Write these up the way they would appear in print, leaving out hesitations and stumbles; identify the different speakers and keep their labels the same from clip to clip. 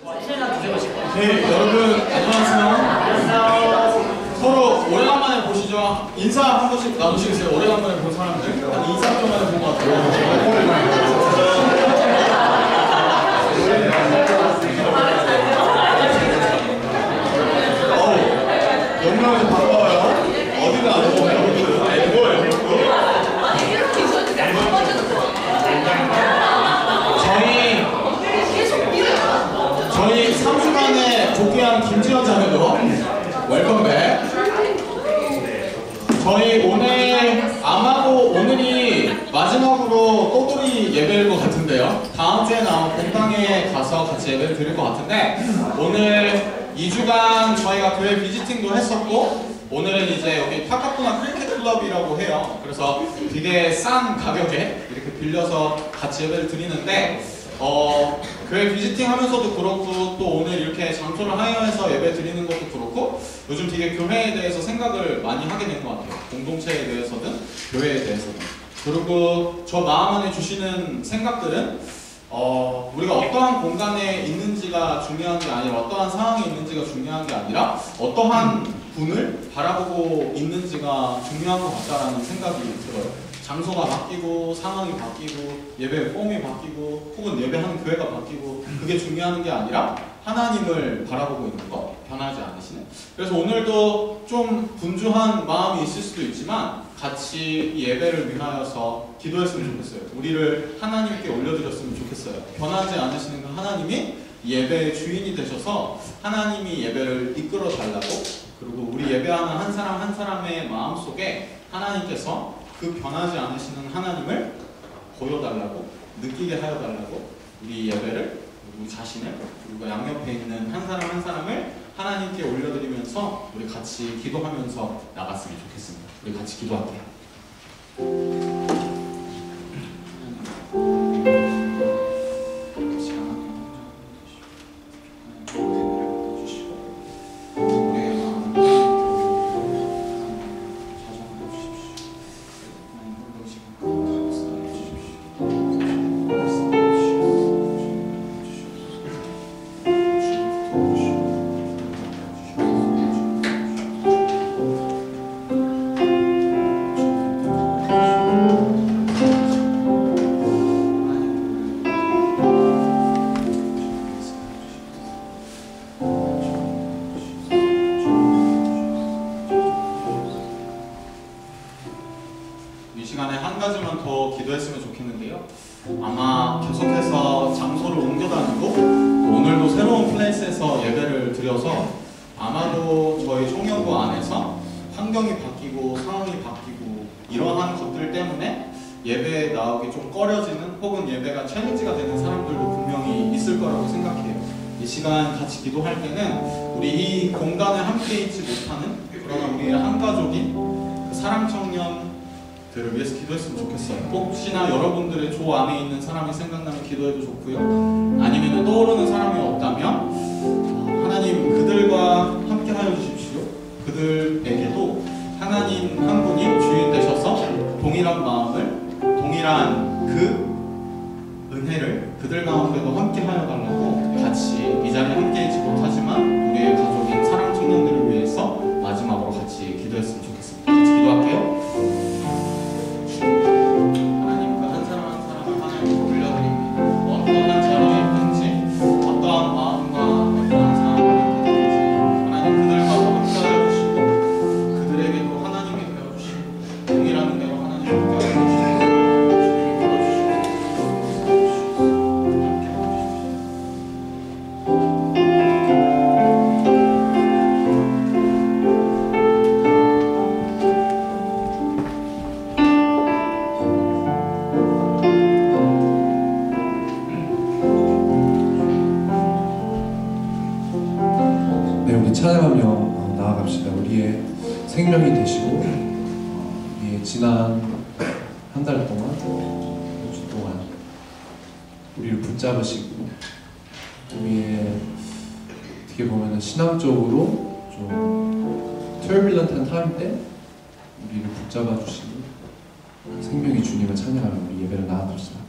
Speaker 1: 네, 여러분 안녕하세요. 서로 오래간만에 보시죠. 인사 한 번씩 나누시겠어요? 오래간만에 본 사람들 한 2, 3년 만에 본 것 같아요. 영광에서 반가워요. 어디가 안 보여요? 저희 3주간에 복귀한 김지현 자매도 웰컴백. 저희 아마도 오늘이 마지막으로 또돌이 예배일 것 같은데요. 다음 주에는 아마 본당에 가서 같이 예배를 드릴 것 같은데, 오늘 2주간 저희가 교회 비지팅도 했었고, 오늘은 이제 여기 파카푸나 크리켓 클럽이라고 해요. 그래서 되게 싼 가격에 이렇게 빌려서 같이 예배를 드리는데, 교회 비지팅 하면서도 그렇고, 또 오늘 이렇게 장소를 하여해서 예배 드리는 것도 그렇고, 요즘 되게 교회에 대해서 생각을 많이 하게 된 것 같아요. 공동체에 대해서든 교회에 대해서든. 그리고 저 마음 안에 주시는 생각들은 우리가 어떠한 공간에 있는지가 중요한 게 아니라, 어떠한 상황에 있는지가 중요한 게 아니라, 어떠한 분을 바라보고 있는지가 중요한 것 같다라는 생각이 들어요. 장소가 바뀌고, 상황이 바뀌고, 예배 폼이 바뀌고, 혹은 예배하는 교회가 바뀌고, 그게 중요한 게 아니라 하나님을 바라보고 있는 것, 변하지 않으시는. 그래서 오늘도 좀 분주한 마음이 있을 수도 있지만 같이 이 예배를 위하여서 기도했으면 좋겠어요. 우리를 하나님께 올려드렸으면 좋겠어요. 변하지 않으시는 그 하나님이 예배의 주인이 되셔서 하나님이 예배를 이끌어 달라고, 그리고 우리 예배하는 한 사람 한 사람의 마음속에 하나님께서 그 변하지 않으시는 하나님을 보여달라고, 느끼게 하여달라고, 우리 예배를, 우리 자신을, 그리고 양옆에 있는 한 사람 한 사람을 하나님께 올려드리면서 우리 같이 기도하면서 나갔으면 좋겠습니다. 우리 같이 기도할게요. 이 시간에 한 가지만 더 기도했으면 좋겠는데요. 아마 계속해서 장소를 옮겨 다니고, 오늘도 새로운 플레이스에서 예배를 드려서 아마도 저희 총연구 안에서 환경이 바뀌고 상황이 바뀌고 이러한 것들 때문에 예배에 나오기 좀 꺼려지는, 혹은 예배가 챌린지가 되는 사람들도 분명히 있을 거라고 생각해요. 이 시간 같이 기도할 때는 우리 이 공간에 함께 있지 못하는, 그러나 우리의 한 가족인 그 사랑 청년들을 위해서 기도했으면 좋겠어요. 혹시나 여러분들의 조 안에 있는 사람이 생각나면 기도해도 좋고요. 아니면 떠오르는 사람이 없다면 하나님 그들과 함께 하여 주십시오. 그들에게도 하나님 한 분이 주인 되셔서 동일한 마음을, 동일한 그 은혜를 그들 가운데도 함께 하여 달라고, 같이 이 자리에 함께 있지 못하지만 우리의 가족인 사랑 청년들을 위해서 마지막으로 같이 기도했으면 좋겠습니다. 같이 기도할게요. 하나님 그 한 사람 한 사람을 하나님께 올려드립니다. 어떠한 자리에 있든지, 어떠한 마음과 어떠한 상황이 있든지 하나님 그들과 함께 하여 주시고, 그들에게도 하나님이 되어 주시고, 동일한 은혜로 하나님이 함께 하여 주시고,
Speaker 2: 찬양하며 나아갑시다. 우리의 생명이 되시고, 우리의 지난 한 달 동안, 2주 동안 우리를 붙잡으시고, 우리의 어떻게 보면 신앙적으로 좀 turbulent한 타임 때 우리를 붙잡아 주시고 생명의 주님을 찬양하며 우리 예배를 나아갑시다.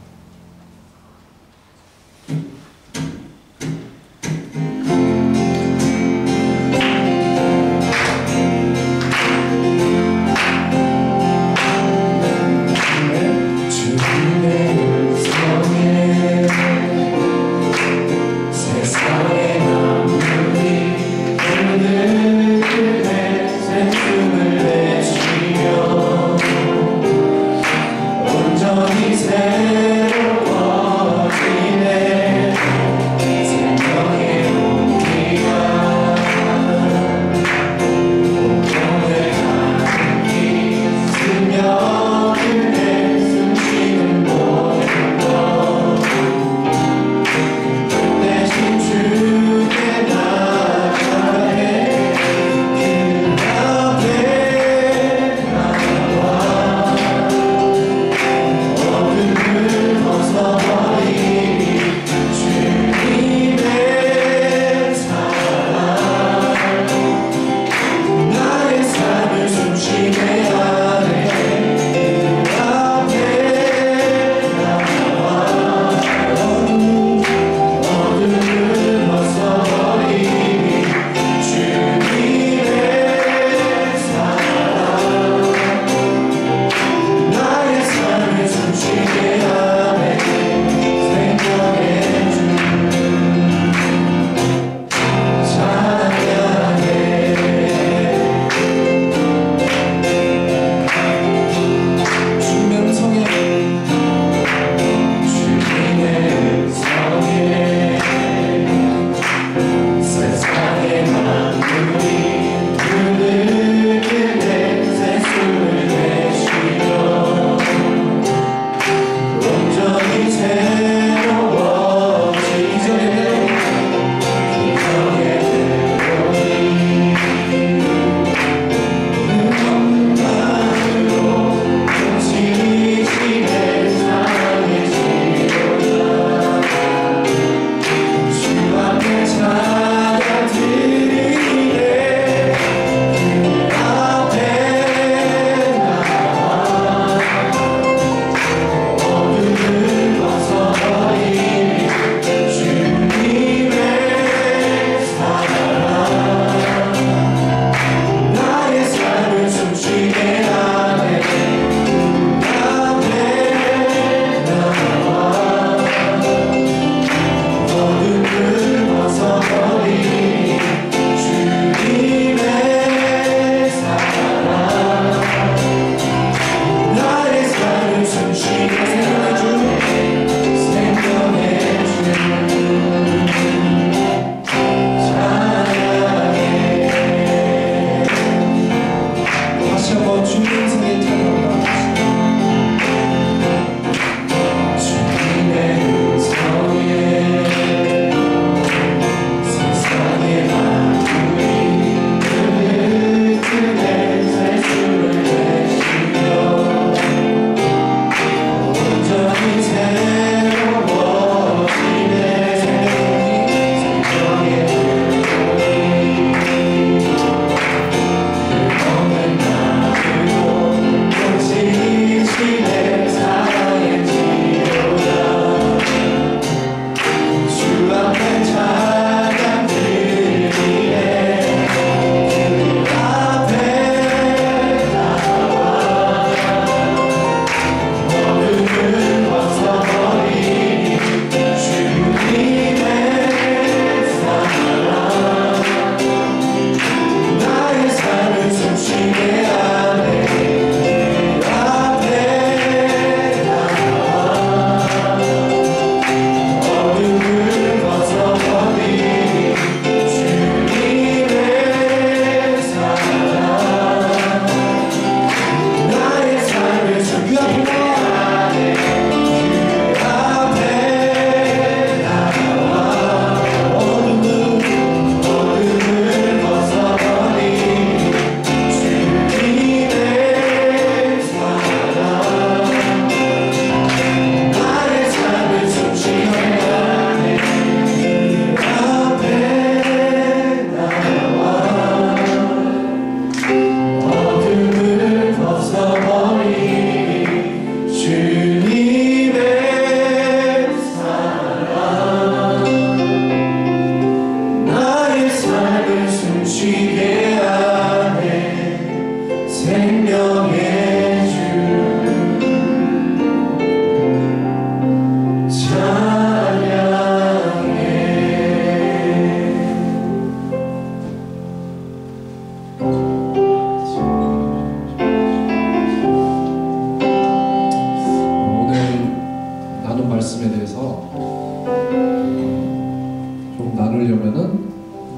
Speaker 2: 나누려면은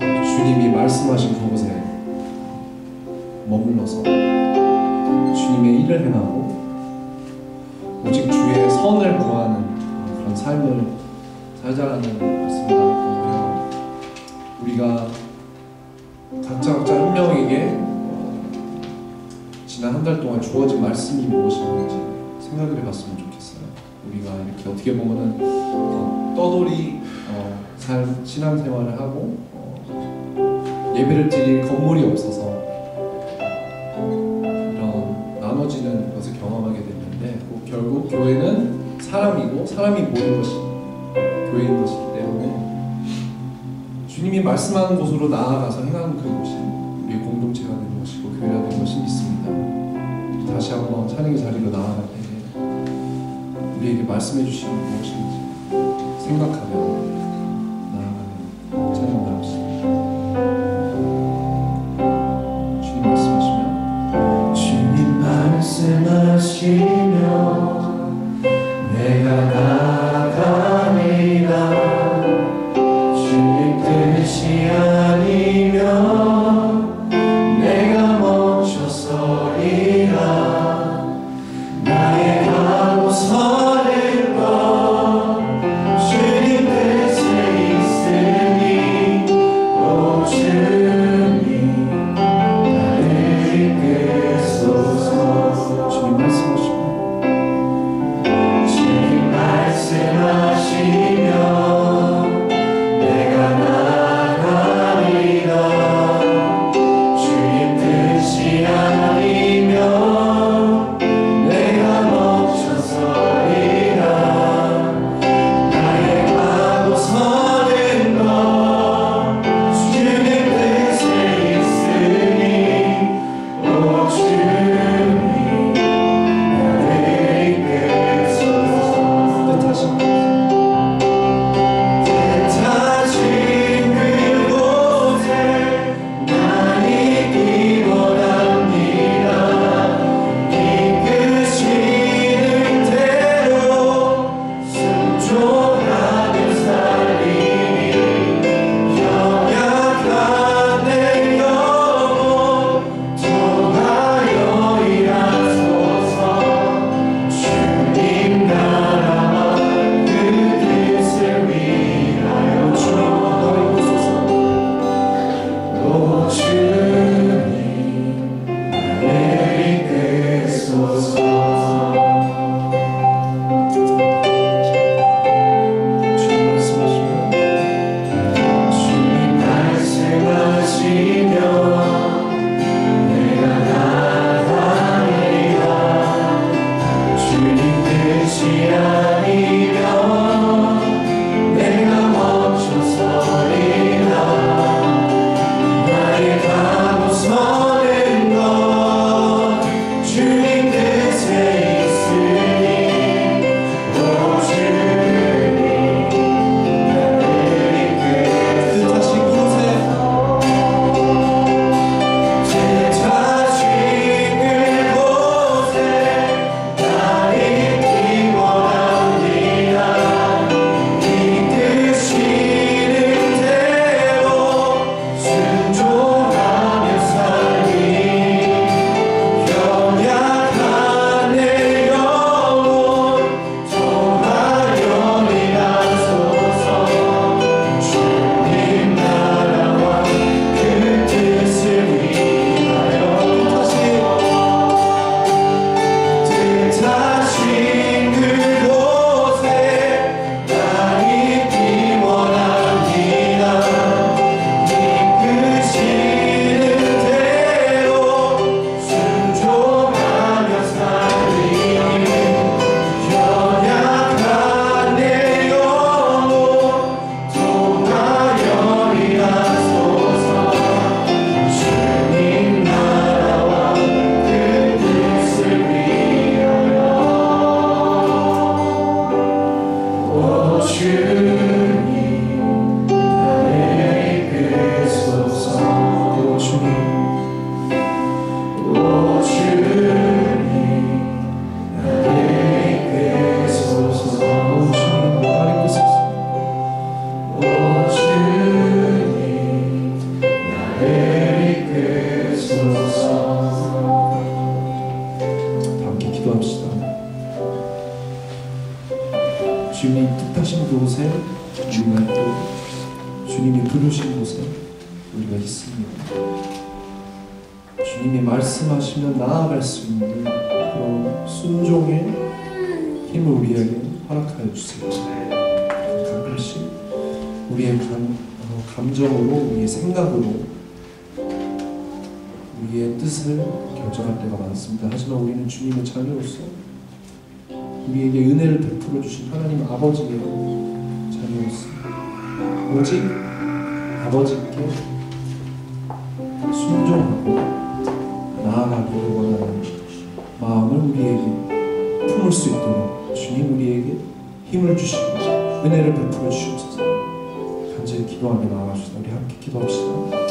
Speaker 2: 주님이 말씀하신 그곳에 머물러서 주님의 일을 행하고 오직 주의 선을 구하는 그런 삶을 살자라는 말씀을 나눴고요. 우리가 각자 한 명에게 지난 한 달 동안 주어진 말씀이 무엇인지 생각을 해봤으면 좋겠어요. 우리가 이렇게 어떻게 보면은 떠돌이 신앙생활을 하고 예배를 드릴 건물이 없어서 이런 나눠지는 것을 경험하게 됐는데 결국 교회는 사람이고 사람이 모인 것이 교회인 것이기 때문에 주님이 말씀하는 곳으로 나아가서 행하는 그곳이 우리의 공동체가 되는 것이고 교회가 되는 것이 믿습니다. 다시 한번 찬양의 자리로 나아갈 때 우리에게 말씀해 주시는 무엇인지 생각하며 나아가는 찬양 나옵시다. 주님 말씀하시면
Speaker 3: 주님 말씀하시면 내가 나아가리라. 주님 뜻이 아니면 내가 멈춰서리라. 나의 가고 서는 것 주님 뜻이
Speaker 2: 주신 곳에 우리가 있습니다. 주님이 말씀하시면 나아갈 수 있는 그런 순종의 힘을 우리에게 허락하여 주세요. 가끔씩 우리의 감정으로, 우리의 생각으로 우리의 뜻을 결정할 때가 많습니다. 하지만 우리는 주님의 자녀로서 우리에게 은혜를 베풀어 주신 하나님 아버지의 자녀로서 오직 아버지께 순종하고 나아가기를 원하는 마음을 우리에게 품을 수 있도록 주님 우리에게 힘을 주시고 은혜를 베풀어 주시옵소서. 간절히 기도하며 나아가시다. 우리 함께 기도합시다.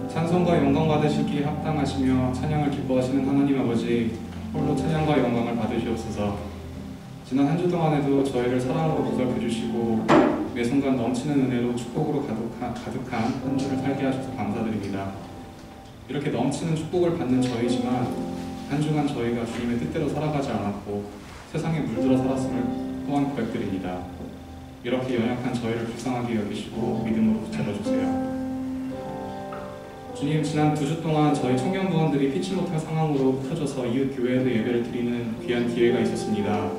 Speaker 4: 찬송과 영광 받으시기에 합당하시며 찬양을 기뻐하시는 하나님 아버지, 홀로 찬양과 영광을 받으시옵소서. 지난 한 주 동안에도 저희를 사랑으로 보살펴 주시고 매 순간 넘치는 은혜로 축복으로 가득한 한 주를 살게 하셔서 감사드립니다. 이렇게 넘치는 축복을 받는 저희지만 한 주간 저희가 주님의 뜻대로 살아가지 않았고 세상에 물들어 살았음을 또한 고백드립니다. 이렇게 연약한 저희를 불쌍하게 여기시고 믿음으로 붙잡아주세요. 주님, 지난 2주 동안 저희 청년부원들이 피치 못할 상황으로 흩어져서 이웃 교회에서 예배를 드리는 귀한 기회가 있었습니다.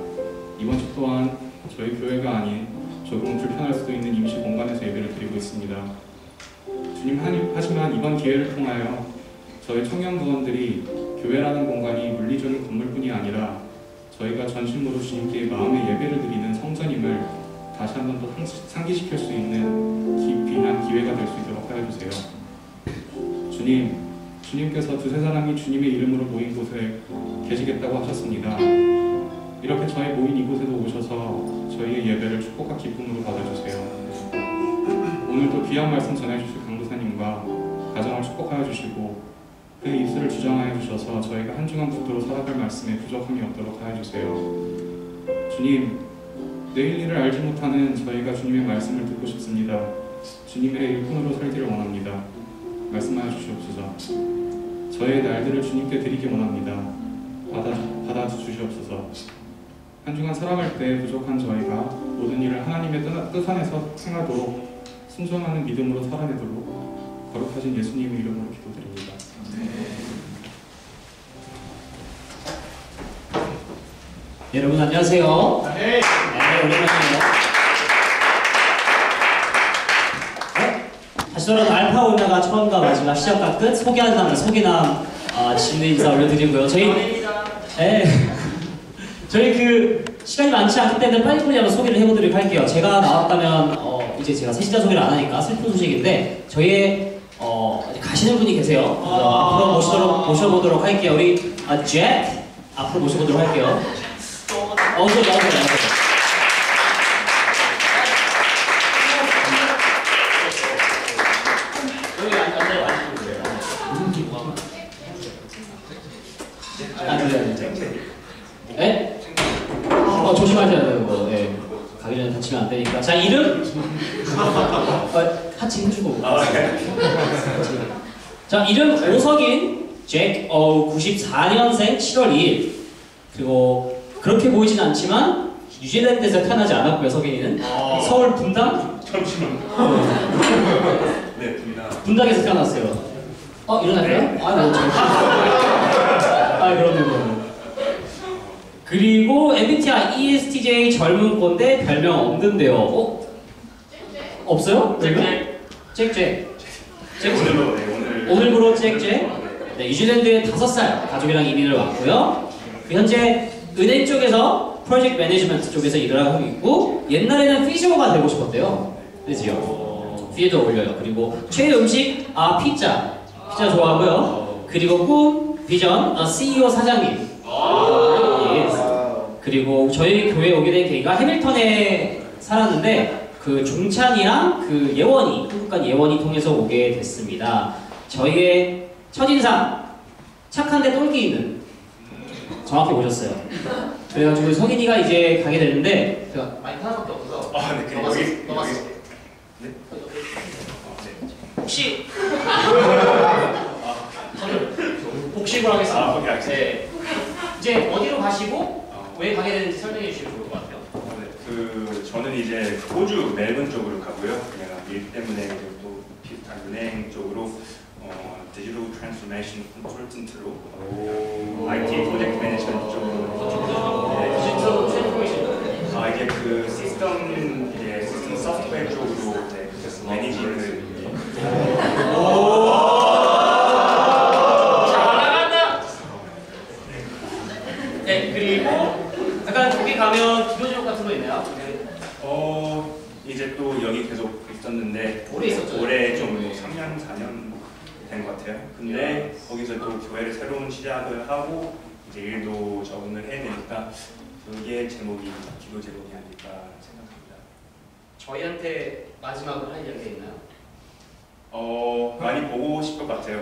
Speaker 4: 이번 주 또한 저희 교회가 아닌 조금 불편할 수도 있는 임시 공간에서 예배를 드리고 있습니다. 주님, 하지만 이번 기회를 통하여 저희 청년부원들이 교회라는 공간이 물리적인 건물뿐이 아니라 저희가 전심으로 주님께 마음의 예배를 드리는 성전임을 다시 한 번 더 상기시킬 수 있는 귀한 기회가 될 수 있도록 하여 주세요. 주님, 주님께서 두세 사람이 주님의 이름으로 모인 곳에 계시겠다고 하셨습니다. 이렇게 저희 모인 이곳에도 오셔서 저희의 예배를 축복과 기쁨으로 받아주세요. 오늘도 귀한 말씀 전해주실 강도사님과 가정을 축복하여 주시고 그 입술을 주장하여 주셔서 저희가 한 주간 붙들어 살아갈 말씀에 부족함이 없도록 하여 주세요. 주님, 내일 일을 알지 못하는 저희가 주님의 말씀을 듣고 싶습니다. 주님의 일꾼으로 살기를 원합니다. 말씀하여 주시옵소서. 저의 날들을 주님께 드리기 원합니다. 받아주시옵소서. 한 주간 살아갈 때 부족한 저희가 모든 일을 하나님의 뜻 안에서 행하도록 순종하는 믿음으로 살아내도록 거룩하신 예수님의 이름으로 기도드립니다.
Speaker 5: 여러분 안녕하세요.
Speaker 1: 네.
Speaker 5: 오랜만이에요. 다시 돌아온 알파 오메가 처음과 마지막 시작과 끝 소개한 소개남 진의 인사 올려드리고요. 저희 그 시간이 많지 않기 때문에 빨리빨리 한번 소개를 해보도록 할게요. 제가 나왔다면 이제 제가 셋이자 소개를 안 하니까 슬픈 소식인데 저희의 가시는 분이 계세요. 앞으로 모셔보도록 할게요. 우리 잭 앞으로 모셔보도록 할게요. 어서 나오세요. 네? 조심하셔야 돼요. 네. 가기 전에 다치면 안 되니까. 자, 이름? 같이 힘주고. 자, 이름 오석인, 잭, 94년생 7월 2일. 그리고 그렇게 보이진 않지만 뉴질랜드에서 태어나지 않았고요, 석인이는. 서울 분당?
Speaker 6: 잠시만. 네,
Speaker 5: 분당에서 태어났어요. 일어날까요? 그럼요. 그리고 MBTI ESTJ 젊은 꼰대 별명 없는데요. 없어요? 잭잭.
Speaker 6: 오늘로 네, 오늘
Speaker 5: 오늘부로 잭잭. 네, 뉴질랜드에 5살 가족이랑 이민을 왔고요. 현재 은행 쪽에서 프로젝트 매니지먼트 쪽에서 일을 하고 있고 옛날에는 피지오가 되고 싶었대요. 그지요? 뒤에도 올려요. 그리고 최애 음식 피자 좋아하고요. 그리고 꿈 비전 CEO 사장님. Yes. 그리고 저희 교회에 오게 된 계기가 해밀턴에 살았는데 그 종찬이랑 그 예원이 한국간 예원이 통해서 오게 됐습니다. 저희의 첫인상 착한데 똘끼 있는 정확히 오셨어요. 그래가지고 성인이가 이제 가게 되는데 제가 마이크 하나밖에 없어서
Speaker 6: 네, 그냥 여기 네?
Speaker 5: 혹시 저는 복식을 하겠습니다.
Speaker 6: 오케이, 알겠습니다.
Speaker 5: 네. 이제 어디로 가시고 왜 가게 되는지 설명해 주시면 좋을 것 같아요.
Speaker 6: 저는 이제 호주 멜번 쪽으로 가고요. 그냥 일 때문에 또 비슷한 은행 쪽으로 디지털 트랜스포메이션 컨설턴트로 IT 프로젝트 매니지먼트 쪽으로
Speaker 5: 디지털 트랜스포메이션.
Speaker 6: 이게 그 시스템 소프트웨어 쪽으로 매니지를
Speaker 5: 잘나간다. 네, 그리고 약간 거기 가면 기도제목 같은 거 있나요?
Speaker 6: 이제 또 여기 계속 있었는데
Speaker 5: 오래 있었죠?
Speaker 6: 올해 좀 3년 4년 된 것 같아요. 근데 거기서 또 교회를 새로운 시작을 하고 이제 일도 적응을 해내니까 그게 제목이 기도 제목이 아닐까 생각합니다.
Speaker 5: 저희한테 마지막으로 할 이야기 있나요?
Speaker 6: 많이 보고 싶을 것 같아요.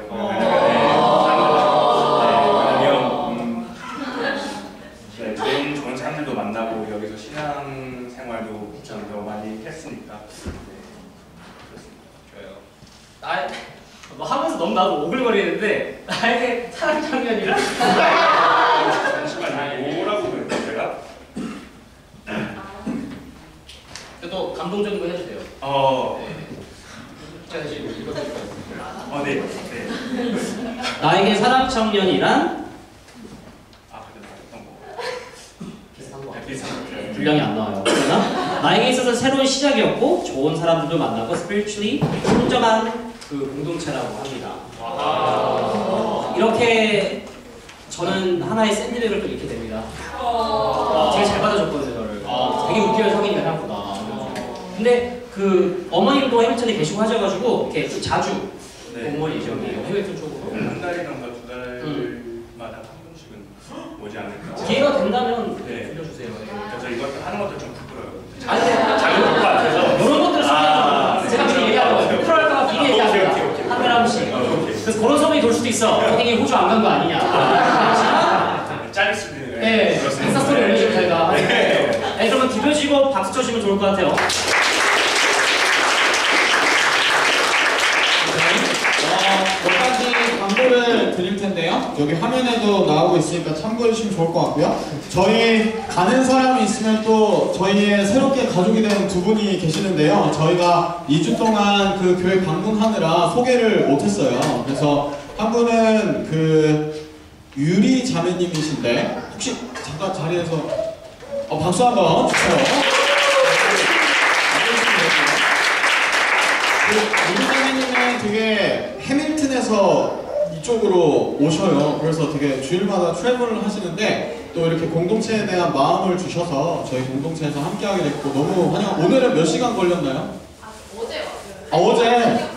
Speaker 6: 왜냐면 좋은 사람들도 만나고 여기서 신앙 생활도 좀 더 많이 했으니까.
Speaker 5: 좋아요. 뭐 하면서 너무 나도 오글거리는데 나에게 사랑 장면이라?
Speaker 6: 잠시만요. 뭐라고 그랬죠 제가?
Speaker 5: 또 감동적인 거 해주세요. 제가 지금 읽어드릴까요?
Speaker 6: 네.
Speaker 5: 나에게 사랑 청년이란 비슷한 거 같아요.
Speaker 6: 비슷한
Speaker 5: 분량이 안 나와요. 그러나 나에게 있어서 새로운 시작이었고 좋은 사람들도 만나고 spiritually 풍성한 그 공동체라고 합니다. 이렇게 저는 하나의 샌드백을 또 읽게 됩니다. 되게 잘 받아줬거든요, 저를. 되게 웃겨요, 성인이가 생각보다. 근데 그 어머님도 해밀턴에 계시고 하셔가지고 이렇게 좀 자주 공무원 예정이에요, 해밀턴 쪽으로.
Speaker 6: 한 달이던가 두 달마다 한 번씩은 오지 않을까.
Speaker 5: 기회가 된다면
Speaker 6: 네.
Speaker 5: 들려주세요.
Speaker 6: 그래서 이것도 하는 것도 좀 부끄러워요.
Speaker 5: 아니,
Speaker 6: 잘 못 같아서.
Speaker 5: 이런 것들을 소개해주는 제가 미리 얘기하고 프로할까봐 미리 얘기합니다.
Speaker 6: 오케이.
Speaker 5: 한 달에 한 번씩. 그래서 그런 소문이 돌 수도 있어. 선생님이 호주 안 간 거 아니냐.
Speaker 6: 짜릴 수도 있는.
Speaker 5: 네, 인스타 스토리 올리시면 저희가. 네, 그러면 기도해주고 박수 쳐주시면 좋을 것 같아요.
Speaker 1: 몇 가지 광고를 드릴 텐데요. 여기 화면에도 나오고 있으니까 참고해 주시면 좋을 것 같고요. 저희 가는 사람이 있으면 또 저희의 새롭게 가족이 된 두 분이 계시는데요. 저희가 2주 동안 그 교회 방문하느라 소개를 못했어요. 그래서 한 분은 그 유리 자매님이신데 혹시 잠깐 자리에서 박수 한번 주세요. 유리 자매님은 되게 해밀턴에서 이쪽으로 오셔요. 그래서 되게 주일마다 트래블을 하시는데 또 이렇게 공동체에 대한 마음을 주셔서 저희 공동체에서 함께하게 됐고 너무 환영. 오늘은 몇 시간 걸렸나요?
Speaker 7: 어제 왔어요.
Speaker 1: 어제?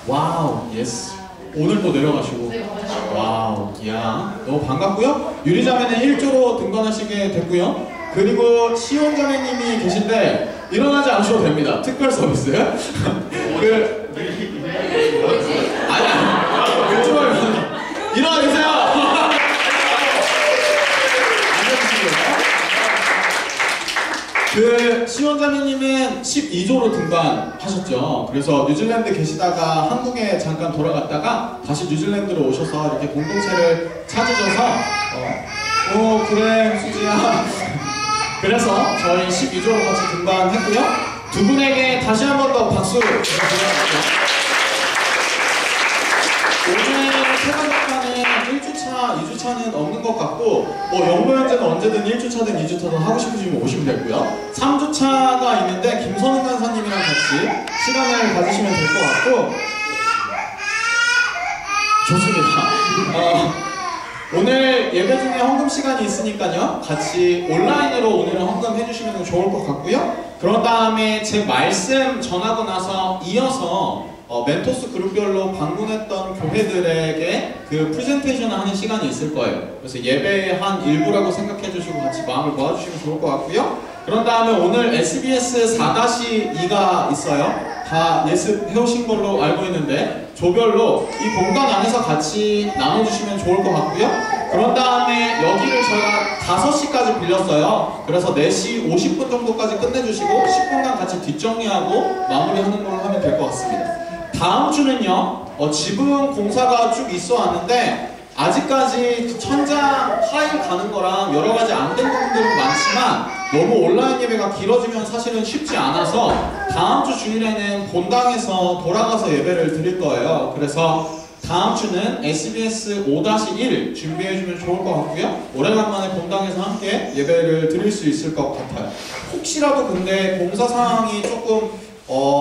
Speaker 1: 와우, 예스. 오늘 또 내려가시고. 와우, 이야. 너무 반갑고요. 유리자매는 1조로 등반하시게 됐고요. 그리고 시온자매님이 계신데 일어나지 않으셔도 됩니다. 특별 서비스. 아니, 일어나 계세요. 그 시원자매님은 12조로 등반하셨죠. 그래서 뉴질랜드 계시다가 한국에 잠깐 돌아갔다가 다시 뉴질랜드로 오셔서 이렇게 공동체를 찾으셔서 그래 수지야. 그래서 저희 12조로 같이 등반했고요. 두 분에게 다시 한 번 더 박수 부탁드립니다. 오늘 세관학과는 1주차, 2주차는 없는 것 같고 영로현재는 언제든 1주차든 2주차든 하고 싶으시면 오시면 되고요. 3주차가 있는데 김선웅 간사님이랑 같이 시간을 가지시면 될 것 같고 좋습니다. 오늘 예배 중에 헌금 시간이 있으니까요. 같이 온라인으로 오늘은 헌금 해주시면 좋을 것 같고요. 그런 다음에 제 말씀 전하고 나서 이어서 멘토스 그룹별로 방문했던 교회들에게 그 프레젠테이션을 하는 시간이 있을 거예요. 그래서 예배의 한 일부라고 생각해 주시고 같이 마음을 모아주시면 좋을 것 같고요. 그런 다음에 오늘 SBS 4-2가 있어요. 다 예습해오신 걸로 알고 있는데 조별로 이 공간 안에서 같이 나눠주시면 좋을 것 같고요. 그런 다음에 여기를 저희가 5시까지 빌렸어요. 그래서 4시 50분 정도까지 끝내주시고 10분간 같이 뒷정리하고 마무리하는 걸로 하면 될 것 같습니다. 다음 주는요, 지붕 공사가 쭉 있어 왔는데 아직까지 그 천장 타일 가는 거랑 여러 가지 안 된 부분들은 많지만 너무 온라인 예배가 길어지면 사실은 쉽지 않아서 다음 주 주일에는 본당에서 돌아가서 예배를 드릴 거예요. 그래서 다음 주는 SBS 5-1 준비해주면 좋을 것 같고요. 오래간만에 본당에서 함께 예배를 드릴 수 있을 것 같아요. 혹시라도 근데 공사 상황이 조금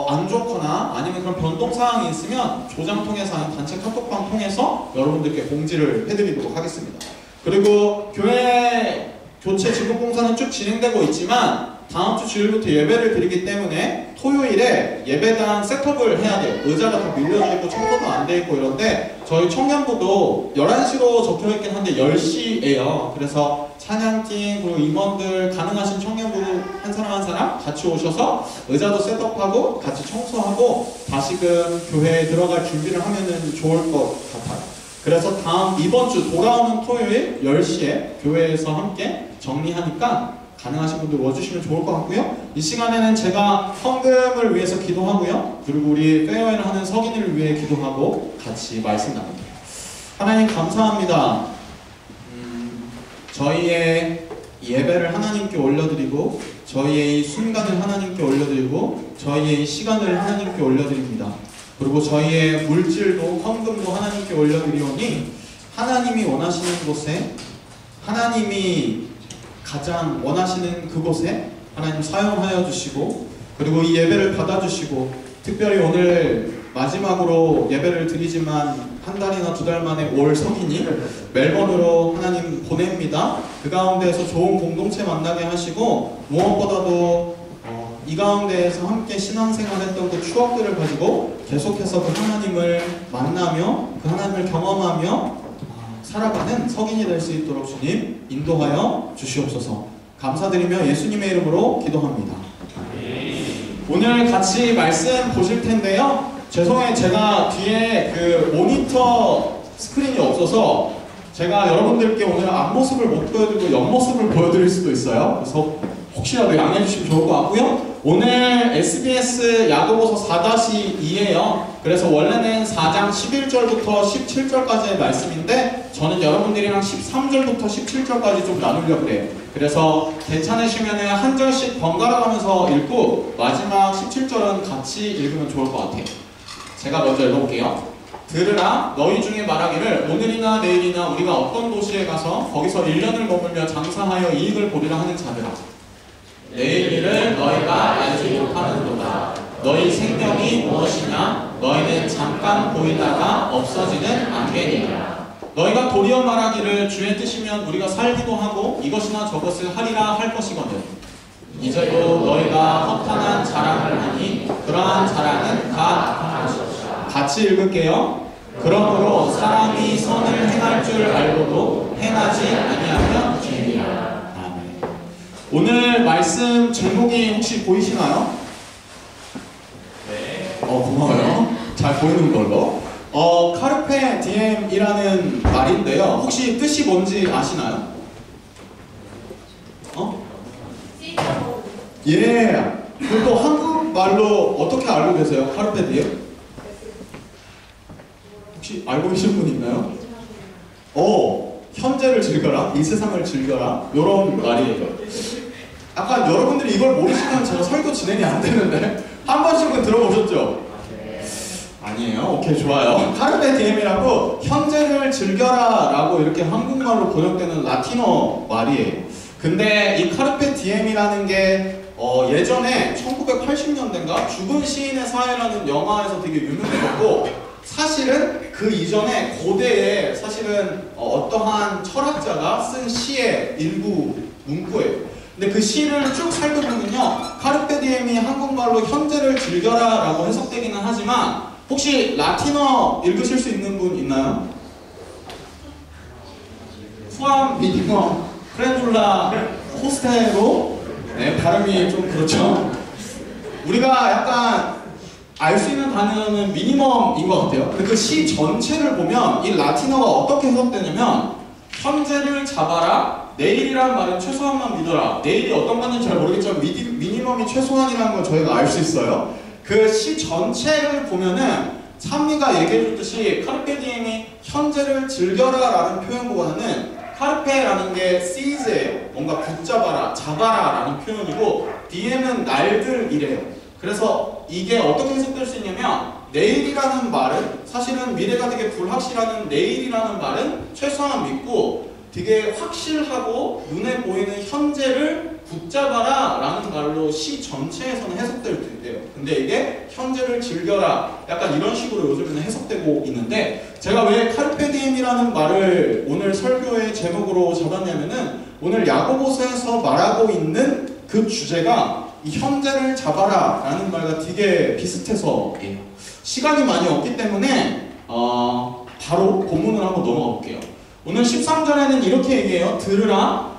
Speaker 1: 안 좋거나 아니면 그런 변동 사항이 있으면 조장 통해서 아니면 단체 카톡방 통해서 여러분들께 공지를 해드리도록 하겠습니다. 그리고 교회 교체 지붕 공사는 쭉 진행되고 있지만 다음 주 주일부터 예배를 드리기 때문에 토요일에 예배당 셋업을 해야 돼요. 의자가 다 밀려져 있고 청소도 안 돼 있고 이런데 저희 청년부도 11시로 적혀 있긴 한데 10시예요. 그래서 찬양팀 그리고 임원들 가능하신 청년부 한 사람 한 사람 같이 오셔서 의자도 셋업하고 같이 청소하고 다시금 교회에 들어갈 준비를 하면은 좋을 것 같아요. 그래서 이번 주 돌아오는 토요일 10시에 교회에서 함께 정리하니까 가능하신 분들 와주시면 좋을 것 같고요. 이 시간에는 제가 헌금을 위해서 기도하고요. 그리고 우리 페어웨이를 하는 석인을 위해 기도하고 같이 말씀 나눕니다. 하나님 감사합니다. 저희의 예배를 하나님께 올려드리고 저희의 이 순간을 하나님께 올려드리고 저희의 이 시간을 하나님께 올려드립니다. 그리고 저희의 물질도 헌금도 하나님께 올려드리오니 하나님이 원하시는 곳에 하나님이 가장 원하시는 그곳에 하나님 사용하여 주시고 그리고 이 예배를 받아주시고 특별히 오늘 마지막으로 예배를 드리지만 한 달이나 2달 만에 올 성인이 멜번으로 하나님 보냅니다. 그 가운데에서 좋은 공동체 만나게 하시고 무엇보다도 이 가운데에서 함께 신앙생활했던 그 추억들을 가지고 계속해서 그 하나님을 만나며 그 하나님을 경험하며 살아가는 석인이 될 수 있도록 주님 인도하여 주시옵소서. 감사드리며 예수님의 이름으로 기도합니다. 오늘 같이 말씀 보실 텐데요. 죄송해요. 제가 뒤에 그 모니터 스크린이 없어서 제가 여러분들께 오늘 앞모습을 못 보여드리고 옆모습을 보여드릴 수도 있어요. 그래서 혹시라도 양해해 주시면 좋을 것 같고요. 오늘 SBS 야고보서 4-2예요. 그래서 원래는 4장 11절부터 17절까지의 말씀인데 저는 여러분들이랑 13절부터 17절까지 좀 나누려고 그래요. 그래서 괜찮으시면 한 절씩 번갈아 가면서 읽고 마지막 17절은 같이 읽으면 좋을 것 같아요. 제가 먼저 읽어볼게요. 들으라 너희 중에 말하기를 오늘이나 내일이나 우리가 어떤 도시에 가서 거기서 1년을 머물며 장사하여 이익을 보리라 하는 자들아 내일 일을 너희가 알지 못하는도다. 너희 생명이 무엇이냐? 너희는 잠깐 보이다가 없어지는 안개니라. 너희가 도리어 말하기를 주의 뜻이면 우리가 살기도 하고 이것이나 저것을 하리라 할 것이거든. 이제도 너희가 허탄한 자랑을 하니 그러한 자랑은 다 같이 읽을게요. 그러므로 사람이 선을 행할 줄 알고도 행하지 아니하면 죄니라. 오늘 말씀 제목이 혹시 보이시나요? 네. 고마워요. 잘 보이는 걸로. 카르페 디엠이라는 말인데요. 혹시 뜻이 뭔지 아시나요? 예. 그리고 한국말로 어떻게 알고 계세요? 카르페 디엠? 혹시 알고 계신 분 있나요? 현재를 즐겨라, 이 세상을 즐겨라, 이런 말이에요. 약간 여러분들이 이걸 모르시면 제가 설교 진행이 안 되는데 한 번씩은 들어보셨죠? 아니에요? 오케이, 좋아요. 카르페 디엠이라고 현재를 즐겨라 라고 이렇게 한국말로 번역되는 라틴어 말이에요. 근데 이 카르페 디엠이라는 게 예전에 1980년대인가 죽은 시인의 사회라는 영화에서 되게 유명해졌고 사실은 그 이전에 고대에 사실은 어떠한 철학자가 쓴 시의 일부 문구예요. 근데 그 시를 쭉 살펴보면요, 카르페 디엠이 한국말로 현재를 즐겨라 라고 해석되기는 하지만 혹시 라틴어 읽으실 수 있는 분 있나요? 수암 미니멈 크레둘라 호스테로, 네, 발음이 좀 그렇죠. 우리가 약간 알 수 있는 단어는 미니멈인 것 같아요. 근데 그 시 전체를 보면 이 라틴어가 어떻게 해석되냐면 현재를 잡아라, 내일이라는 말은 최소한만 믿어라. 내일이 어떤 건지 잘 모르겠지만 미니멈이 최소한이라는 걸 저희가 알 수 있어요. 그 시 전체를 보면은 찬미가 얘기해줬듯이 카르페 디엠이 현재를 즐겨라 라는 표현보다는 카르페라는 게 seize예요. 뭔가 붙잡아라, 잡아라 라는 표현이고 디엠은 날들이래요. 그래서 이게 어떻게 해석될 수 있냐면 내일이라는 말은 사실은 미래가 되게 불확실한 내일이라는 말은 최소한 믿고 되게 확실하고 눈에 보이는 현재를 붙잡아라 라는 말로 시 전체에서는 해석될 수 있대요. 근데 이게 현재를 즐겨라 약간 이런 식으로 요즘에는 해석되고 있는데 제가 왜 카르페 디엠이라는 말을 오늘 설교의 제목으로 잡았냐면은 오늘 야고보서에서 말하고 있는 그 주제가 이 현재를 잡아라 라는 말과 되게 비슷해서예요. 시간이 많이 없기 때문에 바로 본문으로 한번 넘어가 볼게요. 오늘 13절에는 이렇게 얘기해요. 들으라.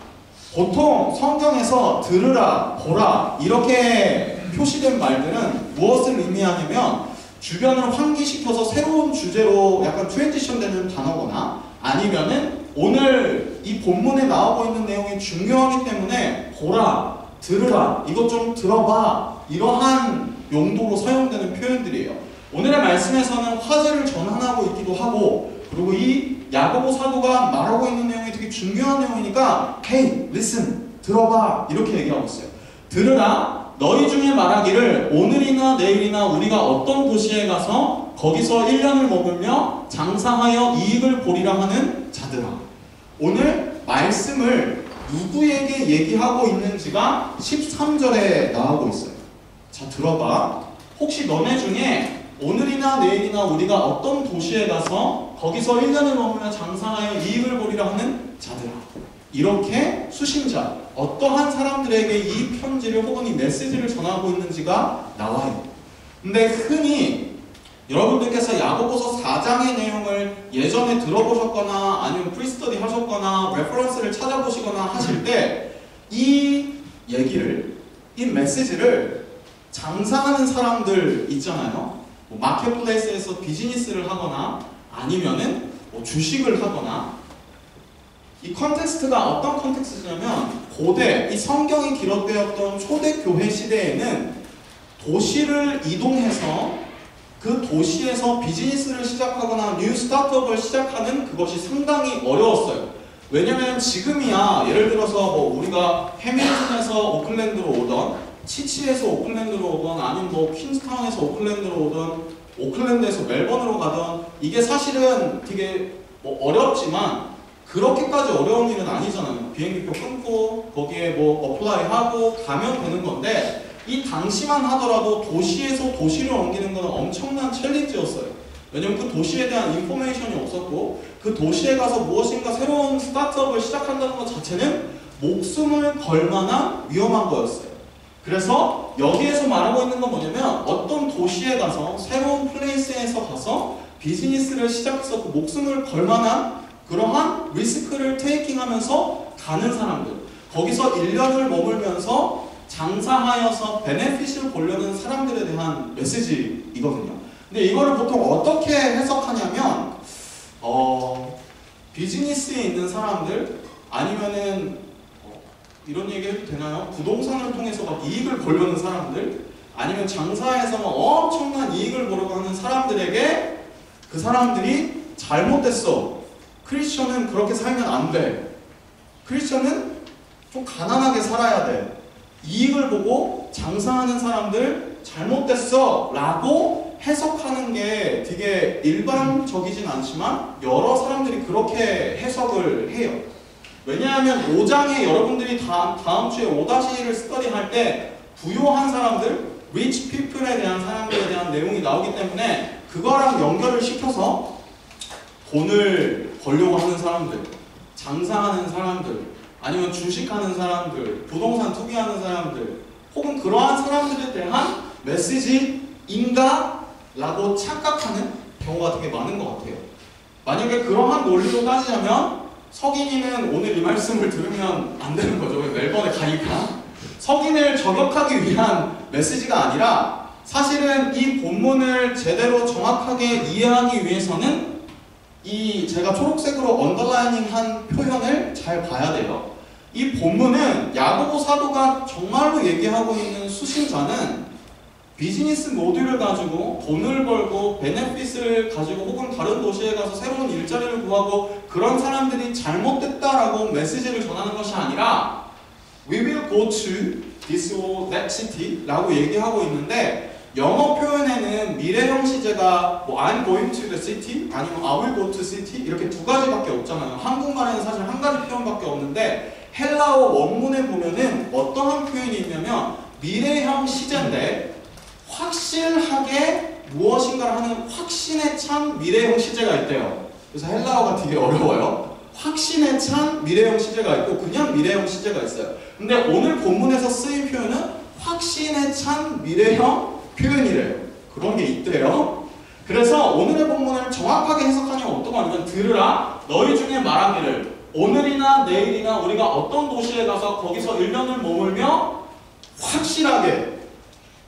Speaker 1: 보통 성경에서 들으라, 보라 이렇게 표시된 말들은 무엇을 의미하냐면 주변을 환기시켜서 새로운 주제로 약간 트랜지션 되는 단어거나 아니면은 오늘 이 본문에 나오고 있는 내용이 중요하기 때문에 보라, 들으라, 이것 좀 들어봐 이러한 용도로 사용되는 표현들이에요. 오늘의 말씀에서는 화제를 전환하고 있기도 하고 그리고 이 야고보 사도가 말하고 있는 내용이 되게 중요한 내용이니까 Hey, listen, 들어봐 이렇게 얘기하고 있어요. 들으라, 너희 중에 말하기를 오늘이나 내일이나 우리가 어떤 도시에 가서 거기서 1년을 머물며 장사하여 이익을 보리라 하는 자들아. 오늘 말씀을 누구에게 얘기하고 있는지가 13절에 나오고 있어요. 자, 들어봐. 혹시 너네 중에 오늘이나 내일이나 우리가 어떤 도시에 가서 거기서 1년을 머물며 장사하여 이익을 보리라 하는 자들아. 이렇게 수신자, 어떠한 사람들에게 이 편지를 혹은 이 메시지를 전하고 있는지가 나와요. 근데 흔히 여러분들께서 야고보서 4장의 내용을 예전에 들어보셨거나 아니면 프리스터디 하셨거나 레퍼런스를 찾아보시거나 하실 때 이 얘기를, 이 메시지를 장사하는 사람들 있잖아요. 뭐 마켓플레이스에서 비즈니스를 하거나 아니면은 뭐 주식을 하거나 이 컨텍스트가 어떤 컨텍스트냐면 고대 이 성경이 기록되었던 초대교회 시대에는 도시를 이동해서 그 도시에서 비즈니스를 시작하거나 뉴 스타트업을 시작하는 그것이 상당히 어려웠어요. 왜냐면 지금이야 예를 들어서 뭐 우리가 해밀턴에서 오클랜드로 오던 치치에서 오클랜드로 오던 아니면 뭐 퀸스타운에서 오클랜드로 오던 오클랜드에서 멜번으로 가던 이게 사실은 되게 뭐 어렵지만 그렇게까지 어려운 일은 아니잖아요. 비행기표 끊고 거기에 뭐 어플라이하고 가면 되는 건데 이 당시만 하더라도 도시에서 도시를 옮기는 건 엄청난 챌린지였어요. 왜냐면 그 도시에 대한 인포메이션이 없었고 그 도시에 가서 무엇인가 새로운 스타트업을 시작한다는 것 자체는 목숨을 걸 만한 위험한 거였어요. 그래서 여기에서 말하고 있는 건 뭐냐면 어떤 도시에 가서 새로운 플레이스에서 가서 비즈니스를 시작해서 그 목숨을 걸 만한 그러한 리스크를 테이킹하면서 가는 사람들, 거기서 1년을 머물면서 장사하여서 베네핏을 보려는 사람들에 대한 메시지이거든요. 근데 이거를 보통 어떻게 해석하냐면 비즈니스에 있는 사람들 아니면은 이런 얘기 해도 되나요? 부동산을 통해서 막 이익을 보려는 사람들 아니면 장사에서 막 엄청난 이익을 보려고 하는 사람들에게 그 사람들이 잘못됐어. 크리스천은 그렇게 살면 안 돼. 크리스천은 좀 가난하게 살아야 돼. 이익을 보고 장사하는 사람들 잘못됐어 라고 해석하는 게 되게 일반적이진 않지만 여러 사람들이 그렇게 해석을 해요. 왜냐하면 5장에 여러분들이 다음 주에 5-1을 스터디할 때 부유한 사람들, rich people에 대한 사람들에 대한 내용이 나오기 때문에 그거랑 연결을 시켜서 돈을 벌려고 하는 사람들, 장사하는 사람들, 아니면 주식하는 사람들, 부동산 투기하는 사람들, 혹은 그러한 사람들에 대한 메시지인가? 라고 착각하는 경우가 되게 많은 것 같아요. 만약에 그러한 논리로 따지자면 석인이는 오늘 이 말씀을 들으면 안 되는 거죠. 멜번에 가니까. 석인을 저격하기 위한 메시지가 아니라 사실은 이 본문을 제대로 정확하게 이해하기 위해서는 이 제가 초록색으로 언더라이닝한 표현을 잘 봐야 돼요. 이 본문은 야고보 사도가 정말로 얘기하고 있는 수신자는 비즈니스 모델을 가지고 돈을 벌고 베네핏을 가지고 혹은 다른 도시에 가서 새로운 일자리를 구하고 그런 사람들이 잘못됐다라고 메시지를 전하는 것이 아니라 We will go to this or that city 라고 얘기하고 있는데 영어 표현에는 미래형 시제가 뭐 I'm going to the city 아니면 I will go to city 이렇게 두 가지밖에 없잖아요. 한국말에는 사실 한 가지 표현밖에 없는데 헬라어 원문에 보면은 어떠한 표현이 있냐면 미래형 시제인데 확실하게 무엇인가를 하는 확신에 찬 미래형 시제가 있대요. 그래서 헬라어가 되게 어려워요. 확신에 찬 미래형 시제가 있고 그냥 미래형 시제가 있어요. 근데 오늘 본문에서 쓰인 표현은 확신에 찬 미래형 표현이래요. 그런 게 있대요. 그래서 오늘의 본문을 정확하게 해석하면 어떤 거냐면 들으라 너희 중에 말하기를 오늘이나 내일이나 우리가 어떤 도시에 가서 거기서 1년을 머물며 확실하게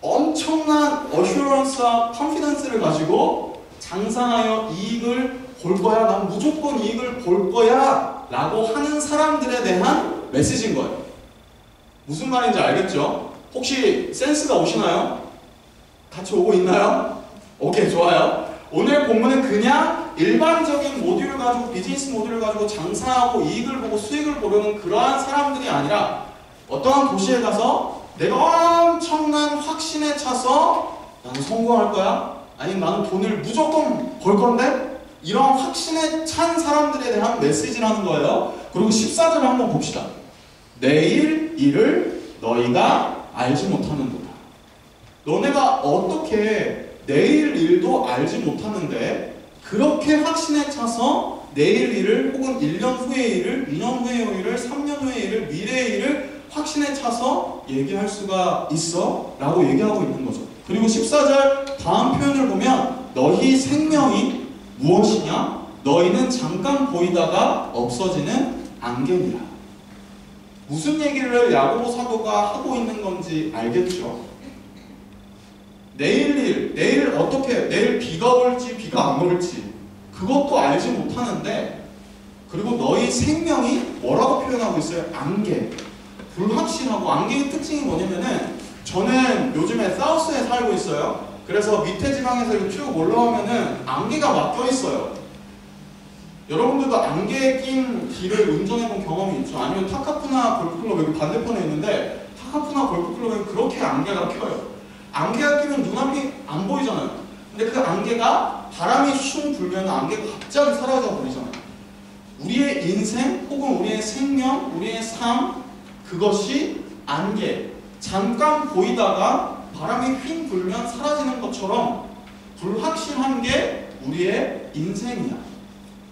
Speaker 1: 엄청난 어슈런스와 컨피던스를 가지고 장사하여 이익을 볼 거야. 난 무조건 이익을 볼 거야 라고 하는 사람들에 대한 메시지인 거예요. 무슨 말인지 알겠죠? 혹시 센스가 오시나요? 같이 오고 있나요? 오케이, 좋아요. 오늘 본문은 그냥 일반적인 모듈을 가지고 비즈니스 모듈을 가지고 장사하고 이익을 보고 수익을 보려는 그러한 사람들이 아니라 어떠한 도시에 가서 내가 엄청난 확신에 차서 나는 성공할 거야? 아니면 나는 돈을 무조건 벌 건데? 이런 확신에 찬 사람들에 대한 메시지라는 거예요. 그리고 14절을 한번 봅시다. 내일 일을 너희가 알지 못하는도다. 너네가 어떻게 내일 일도 알지 못하는데 그렇게 확신에 차서 내일 일을 혹은 1년 후의 일을, 2년 후의 일을, 3년 후의 일을, 미래의 일을 확신에 차서 얘기할 수가 있어? 라고 얘기하고 있는 거죠. 그리고 14절 다음 표현을 보면 너희 생명이 무엇이냐? 너희는 잠깐 보이다가 없어지는 안개니라. 무슨 얘기를 야고보 사도가 하고 있는 건지 알겠죠? 내일 일, 내일 어떻게, 내일 비가 올지 비가 안 올지 그것도 알지 못하는데 그리고 너희 생명이 뭐라고 표현하고 있어요? 안개. 불확실하고 안개의 특징이 뭐냐면은 저는 요즘에 사우스에 살고 있어요. 그래서 밑에 지방에서 이렇게 쭉 올라오면은 안개가 막혀 있어요. 여러분들도 안개에 낀 길을 운전해본 경험이 있죠? 아니면 타카푸나 골프클럽 여기 반대편에 있는데 타카푸나 골프클럽에 그렇게 안개가 껴요. 안개가 끼면 눈앞이 안 보이잖아요. 근데 그 안개가 바람이 슝 불면 안개가 갑자기 사라져 버리잖아요. 우리의 인생 혹은 우리의 생명, 우리의 삶 그것이 안개. 잠깐 보이다가 바람이 휙 불면 사라지는 것처럼 불확실한 게 우리의 인생이야.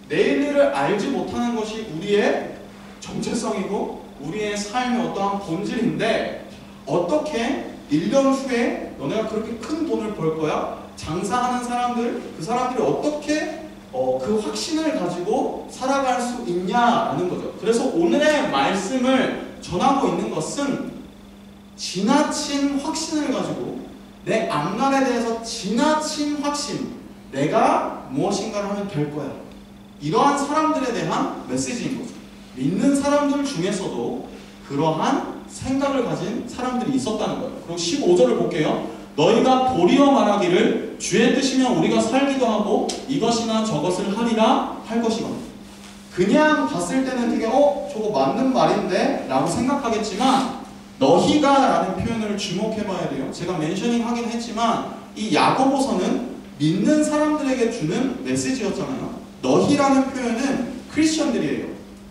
Speaker 1: 내일 일을 알지 못하는 것이 우리의 정체성이고 우리의 삶의 어떠한 본질인데 어떻게 1년 후에 너네가 그렇게 큰 돈을 벌 거야? 장사하는 사람들, 그 사람들이 어떻게 그 확신을 가지고 살아갈 수 있냐라는 거죠. 그래서 오늘의 말씀을 전하고 있는 것은 지나친 확신을 가지고 내 앞날에 대해서 지나친 확신, 내가 무엇인가를 하면 될 거야. 이러한 사람들에 대한 메시지인 거죠. 믿는 사람들 중에서도 그러한 생각을 가진 사람들이 있었다는 거예요. 그리고 15절을 볼게요. 너희가 도리어 말하기를 주의 뜻이면 우리가 살기도 하고 이것이나 저것을 하리라 할 것이거든. 그냥 봤을 때는 되게 저거 맞는 말인데 라고 생각하겠지만 너희가 라는 표현을 주목해봐야 돼요. 제가 멘셔닝 하긴 했지만 이 야고보서는 믿는 사람들에게 주는 메시지였잖아요. 너희라는 표현은 크리스천들이에요.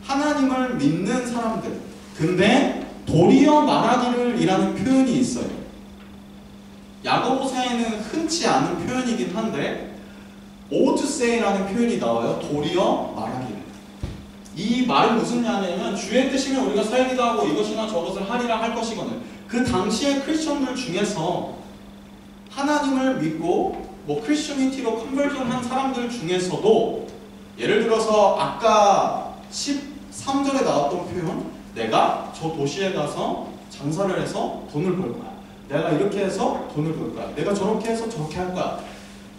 Speaker 1: 하나님을 믿는 사람들. 근데 도리어 말하기를이라는 표현이 있어요. 야고보서에는 흔치 않은 표현이긴 한데 ought to say라는 표현이 나와요. 도리어 말하기를. 이 말은 무슨 말이냐면 주의 뜻이면 우리가 살기도 하고 이것이나 저것을 하리라 할 것이거늘. 그 당시의 크리스천들 중에서 하나님을 믿고 크리스천이티로 컨버전한 사람들 중에서도 예를 들어서 아까 13절에 나왔던 표현, 내가 저 도시에 가서 장사를 해서 돈을 벌 거야. 내가 이렇게 해서 돈을 벌 거야. 내가 저렇게 해서 저렇게 할 거야.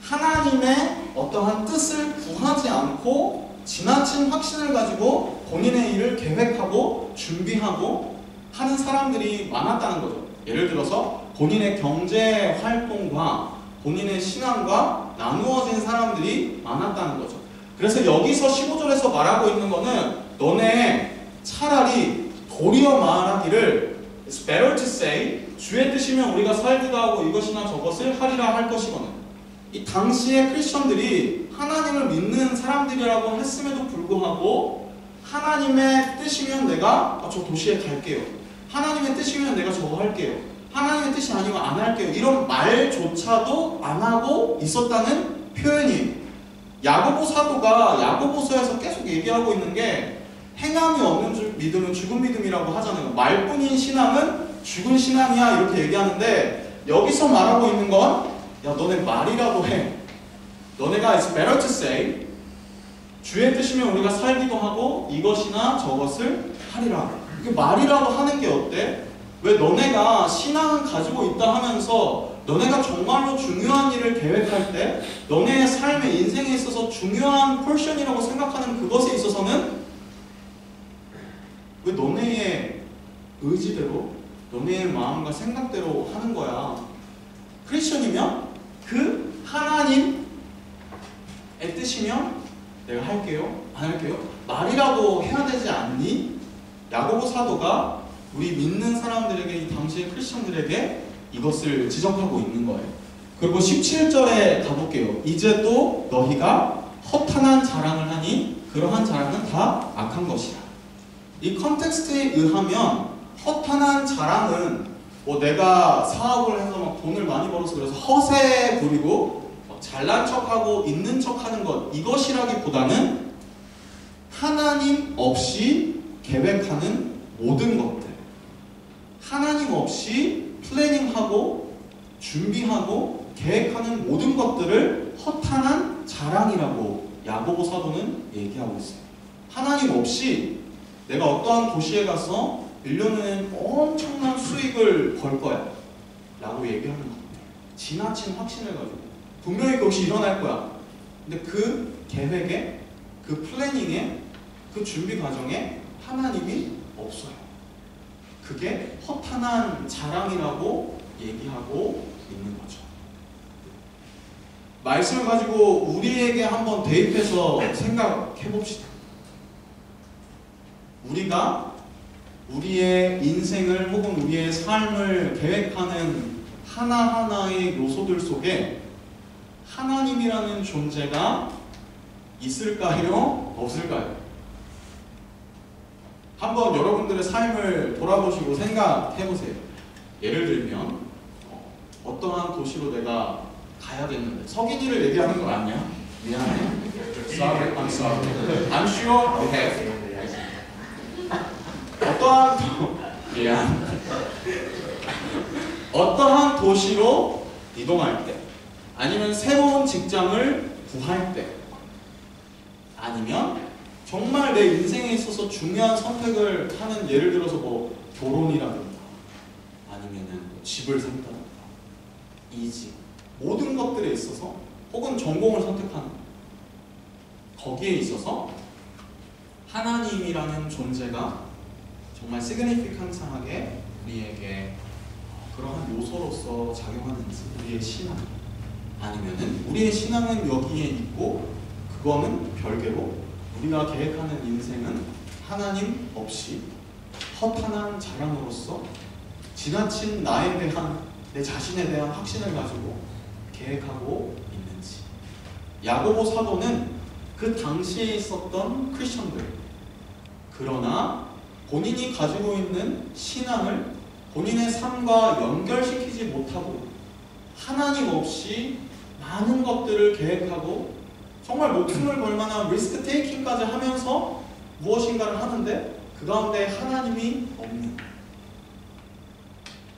Speaker 1: 하나님의 어떠한 뜻을 구하지 않고 지나친 확신을 가지고 본인의 일을 계획하고 준비하고 하는 사람들이 많았다는 거죠. 예를 들어서 본인의 경제 활동과 본인의 신앙과 나누어진 사람들이 많았다는 거죠. 그래서 여기서 15절에서 말하고 있는 거는 너네 차라리 도리어 말하기를 It's better to say 주의 뜻이면 우리가 살기도 하고 이것이나 저것을 하리라 할 것이거든. 이 당시의 크리스천들이 하나님을 믿는 사람들이라고 했음에도 불구하고 하나님의 뜻이면 내가 저 도시에 갈게요. 하나님의 뜻이면 내가 저거 할게요. 하나님의 뜻이 아니면 안 할게요. 이런 말조차도 안 하고 있었다는 표현이에요. 야고보 사도가 야고보서에서 계속 얘기하고 있는 게 행함이 없는 믿음은 죽은 믿음이라고 하잖아요. 말뿐인 신앙은 죽은 신앙이야 이렇게 얘기하는데 여기서 말하고 있는 건 야 너네 말이라도 해. 너네가 It's better to say 주의 뜻이면 우리가 살기도 하고 이것이나 저것을 하리라. 이게 말이라도 하는 게 어때? 왜 너네가 신앙은 가지고 있다 하면서 너네가 정말로 중요한 일을 계획할 때 너네의 삶의 인생에 있어서 중요한 포션이라고 생각하는 그것에 있어서는 왜 너네의 의지대로 너네의 마음과 생각대로 하는 거야. 크리스천이면 그 하나님의 뜻이면 내가 할게요? 안 할게요? 말이라도 해야 되지 않니? 야고보 사도가 우리 믿는 사람들에게 이 당시의 크리스천들에게 이것을 지적하고 있는 거예요. 그리고 17절에 가볼게요. 이제 또 너희가 허탄한 자랑을 하니 그러한 자랑은 다 악한 것이라. 이 컨텍스트에 의하면 허탄한 자랑은 내가 사업을 해서 막 돈을 많이 벌어서 그래서 허세 부리고 막 잘난 척하고 있는 척하는 것 이것이라기보다는 하나님 없이 계획하는 모든 것들, 하나님 없이 플래닝하고 준비하고 계획하는 모든 것들을 허탄한 자랑이라고 야고보 사도는 얘기하고 있어요. 하나님 없이 내가 어떠한 도시에 가서 1년에 엄청난 수익을 벌 거야 라고 얘기하는 겁니다. 지나친 확신을 가지고 분명히 그것이 일어날 거야. 근데 그 계획에 그 플래닝에 그 준비 과정에 하나님이 없어요. 그게 허탄한 자랑이라고 얘기하고 있는 거죠. 말씀을 가지고 우리에게 한번 대입해서 생각해 봅시다. 우리가 우리의 인생을 혹은 우리의 삶을 계획하는 하나하나의 요소들 속에 하나님이라는 존재가 있을까요? 없을까요? 한번 여러분들의 삶을 돌아보시고 생각해 보세요. 예를 들면 어떠한 도시로 내가 가야겠는데 석인이를 얘기하는 거 아니야? 미안해. Sorry, I'm sorry. I'm sure you have. 어떠한 도시로 이동할 때, 아니면 새로운 직장을 구할 때, 아니면 정말 내 인생에 있어서 중요한 선택을 하는 예를 들어서 결혼이라든가 아니면은 집을 산다든가 이직 모든 것들에 있어서 혹은 전공을 선택하는 거기에 있어서 하나님이라는 존재가 정말 시그니피칸트하게 우리에게 그러한 요소로서 작용하는지 우리의 신앙 아니면은 우리의 신앙은 여기에 있고 그거는 별개로 우리가 계획하는 인생은 하나님 없이 허탄한 자랑으로서 지나친 나에 대한 내 자신에 대한 확신을 가지고 계획하고 있는지. 야고보 사도는 그 당시에 있었던 크리스천들, 그러나 본인이 가지고 있는 신앙을 본인의 삶과 연결시키지 못하고 하나님 없이 많은 것들을 계획하고 정말 목숨을 걸 만한 리스크 테이킹까지 하면서 무엇인가를 하는데 그 가운데 하나님이 없는,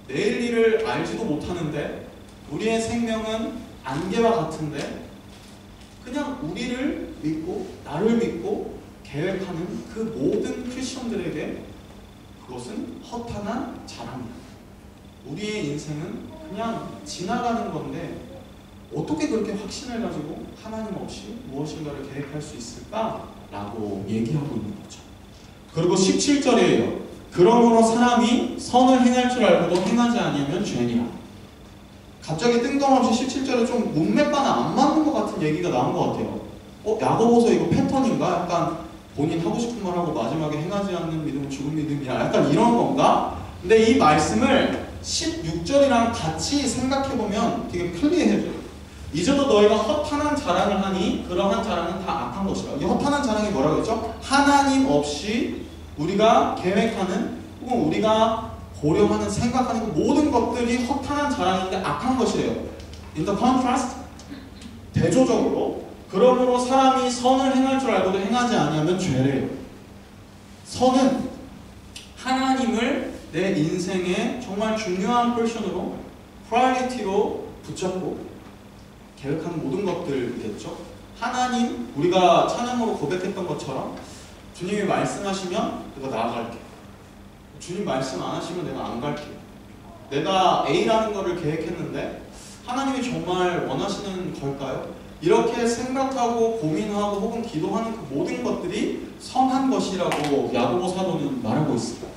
Speaker 1: 내일 일을 알지도 못하는데 우리의 생명은 안개와 같은데 그냥 우리를 믿고 나를 믿고 계획하는 그 모든 크리스천들에게 그것은 허탄한 자랑이다. 우리의 인생은 그냥 지나가는 건데 어떻게 그렇게 확신을 가지고 하나님 없이 무엇인가를 계획할 수 있을까라고 얘기하고 있는 거죠. 그리고 17절이에요. 그러므로 사람이 선을 행할 줄 알고도 행하지 아니하면 죄니라. 갑자기 뜬금없이 17절에 좀 문맥과는 안 맞는 것 같은 얘기가 나온 것 같아요. 야고보서 이거 패턴인가? 약간 본인 하고 싶은 말 하고 마지막에 행하지 않는 믿음은 죽은 믿음이야. 약간 이런 건가? 근데 이 말씀을 16절이랑 같이 생각해보면 되게 클리어해져요. 이제도 너희가 허탄한 자랑을 하니 그러한 자랑은 다 악한 것이라. 이 허탄한 자랑이 뭐라고 했죠? 하나님 없이 우리가 계획하는 혹은 우리가 고려하는 생각하는 그 모든 것들이 허탄한 자랑인데 악한 것이래요. In the contrast, 대조적으로 그러므로 사람이 선을 행할 줄 알고도 행하지 아니하면 죄래요. 선은 하나님을 내 인생의 정말 중요한 포션으로 프라이어리티로 붙잡고 계획하는 모든 것들이겠죠. 하나님, 우리가 찬양으로 고백했던 것처럼 주님이 말씀하시면 내가 나아갈게. 주님 말씀 안 하시면 내가 안 갈게. 내가 A라는 거를 계획했는데 하나님이 정말 원하시는 걸까요? 이렇게 생각하고 고민하고 혹은 기도하는 그 모든 것들이 선한 것이라고 야고보 사도는 말하고 있습니다.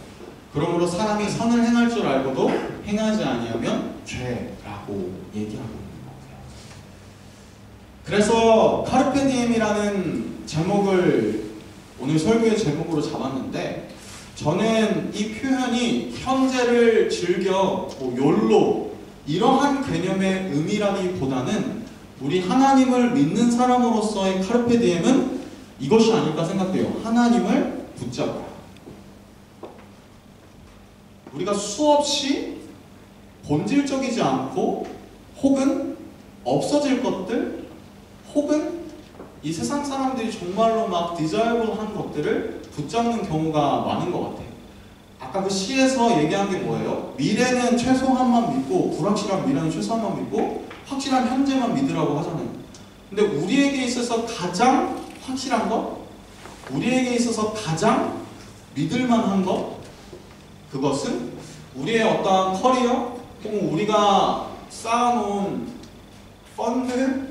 Speaker 1: 그러므로 사람이 선을 행할 줄 알고도 행하지 아니하면 죄라고 얘기하고 있는 거예요. 그래서 카르페디엠이라는 제목을 오늘 설교의 제목으로 잡았는데 저는 이 표현이 현재를 즐겨, 욜로 이러한 개념의 의미라기보다는 우리 하나님을 믿는 사람으로서의 카르페디엠은 이것이 아닐까 생각돼요. 하나님을 붙잡아라. 우리가 수없이 본질적이지 않고 혹은 없어질 것들 혹은 이 세상 사람들이 정말로 막 디자이블한 것들을 붙잡는 경우가 많은 것 같아요. 아까 그 시에서 얘기한 게 뭐예요? 미래는 최소한만 믿고 불확실한 미래는 최소한만 믿고 확실한 현재만 믿으라고 하잖아요. 근데 우리에게 있어서 가장 확실한 것, 우리에게 있어서 가장 믿을만한 것, 그것은 우리의 어떠한 커리어 혹은 우리가 쌓아놓은 펀드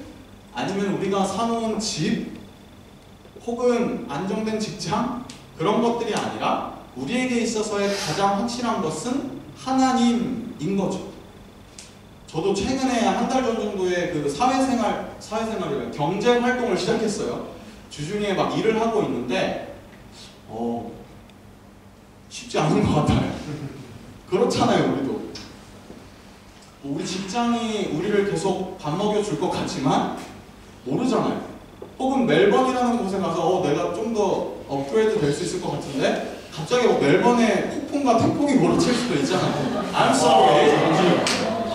Speaker 1: 아니면 우리가 사놓은 집 혹은 안정된 직장 그런 것들이 아니라 우리에게 있어서의 가장 확실한 것은 하나님인 거죠. 저도 최근에 한 달 전 정도에 그 사회생활이라 경제 활동을 시작했어요. 주중에 막 일을 하고 있는데 쉽지 않은 것 같아요. 그렇잖아요, 우리도. 우리 직장이 우리를 계속 밥 먹여줄 것 같지만 모르잖아요. 혹은 멜번이라는 곳에 가서 내가 좀 더 업그레이드 될 수 있을 것 같은데 갑자기 멜번에 폭풍과 태풍이 몰아칠 수도 있잖아요. I'm sorry.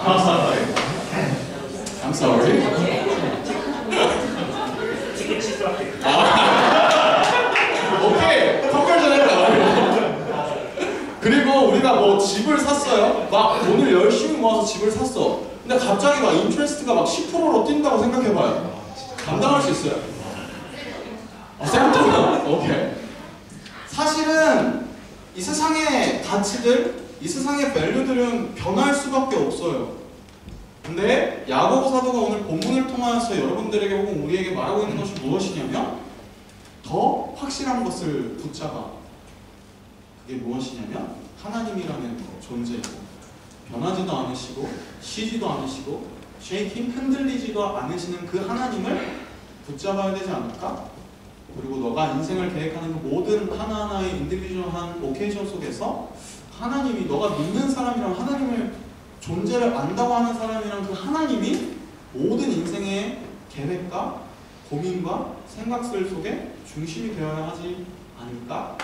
Speaker 1: I'm sorry. I'm sorry.
Speaker 6: 티켓 취소할게요.
Speaker 1: 오케이. 컨버전 했다. 그리고 우리가 뭐 집을 샀어요. 막 돈을 열심히 모아서 집을 샀어. 근데 갑자기 막 인트레스트가 막 10%로 뛴다고 생각해봐요. 감당할 수 있어요. 생각보다 오케이. 사실은 이 세상의 가치들, 이 세상의 밸류들은 변할 수밖에 없어요. 근데 야고보 사도가 오늘 본문을 통하여서 여러분들에게 혹은 우리에게 말하고 있는 것이 무엇이냐면 더 확실한 것을 붙잡아. 그게 무엇이냐면 하나님이라는 존재이고 변하지도 않으시고 쉬지도 않으시고 쉐이킹 흔들리지도 않으시는 그 하나님을 붙잡아야 되지 않을까? 그리고 너가 인생을 계획하는 그 모든 하나하나의 인디비주얼한 오케이션 속에서 하나님이 너가 믿는 사람이랑 하나님을 존재를 안다고 하는 사람이랑 그 하나님이 모든 인생의 계획과 고민과 생각들 속에 중심이 되어야 하지 않을까?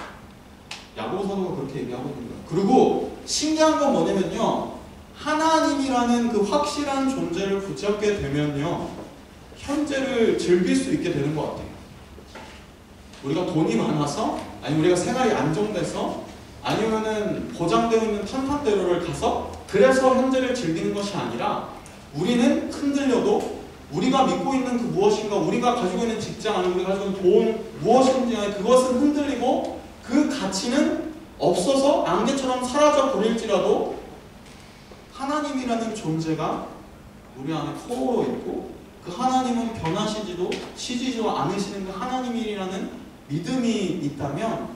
Speaker 1: 야고보 사도가 그렇게 얘기하고 있는 거예요. 그리고 신기한 건 뭐냐면요, 하나님이라는 그 확실한 존재를 붙잡게 되면요, 현재를 즐길 수 있게 되는 것 같아요. 우리가 돈이 많아서, 아니면 우리가 생활이 안정돼서, 아니면은 보장되어 있는 탄탄대로를 가서 그래서 현재를 즐기는 것이 아니라, 우리는 흔들려도 우리가 믿고 있는 그 무엇인가, 우리가 가지고 있는 직장, 아니면 우리가 가지고 있는 돈, 무엇인지 그것은 흔들리고 그 가치는 없어서 안개처럼 사라져 버릴지라도 하나님이라는 존재가 우리 안에 포로 있고, 그 하나님은 변하시지도 쉬지도 않으시는 그 하나님이라는 믿음이 있다면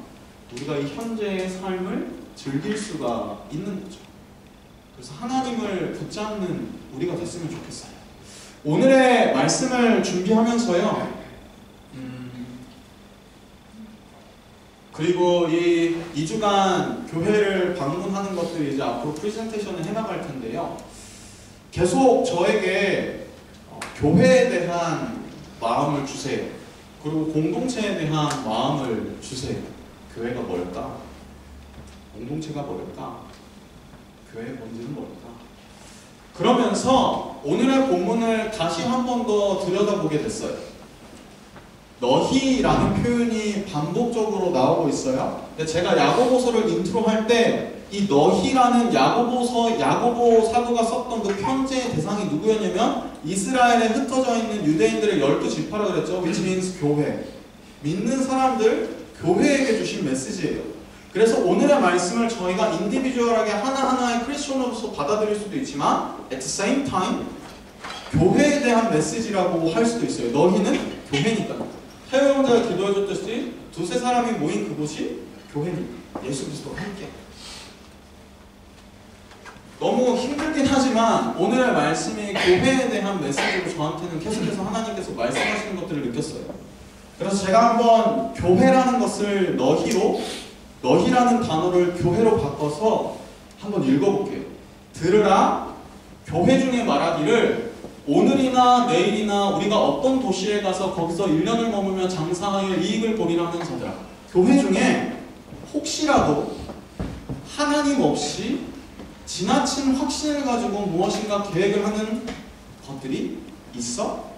Speaker 1: 우리가 이 현재의 삶을 즐길 수가 있는 거죠. 그래서 하나님을 붙잡는 우리가 됐으면 좋겠어요. 오늘의 말씀을 준비하면서요, 그리고 이 2주간 교회를 방문하는 것들이 이제 앞으로 프레젠테이션을 해나갈 텐데요, 계속 저에게 교회에 대한 마음을 주세요. 그리고 공동체에 대한 마음을 주세요. 교회가 뭘까? 공동체가 뭘까? 교회의 본질은 뭘까? 그러면서 오늘의 본문을 다시 한 번 더 들여다보게 됐어요. 너희라는 표현이 반복적으로 나오고 있어요. 근데 제가 야고보서를 인트로할 때 이 너희라는 야고보 사도가 썼던 그 편지의 대상이 누구였냐면 이스라엘에 흩어져 있는 유대인들의 12지파라 그랬죠. which means 교회. 믿는 사람들, 교회에게 주신 메시지예요. 그래서 오늘의 말씀을 저희가 인디비주얼하게 하나하나의 크리스천으로서 받아들일 수도 있지만 at the same time 교회에 대한 메시지라고 할 수도 있어요. 너희는 교회니까. 태호 형제가 기도해줬듯이 두세 사람이 모인 그곳이 교회니까. 예수 그리스도와 함께. 너무 힘들긴 하지만 오늘의 말씀이 교회에 대한 메시지로 저한테는 계속해서 하나님께서 말씀하시는 것들을 느꼈어요. 그래서 제가 한번 교회라는 것을 너희라는 단어를 교회로 바꿔서 한번 읽어볼게요. 들으라, 교회 중에 말하기를 오늘이나 내일이나 우리가 어떤 도시에 가서 거기서 1년을 머물며 장사하여 이익을 보리라 하는 자들아. 교회 중에 혹시라도 하나님 없이 지나친 확신을 가지고 무엇인가 계획을 하는 것들이 있어?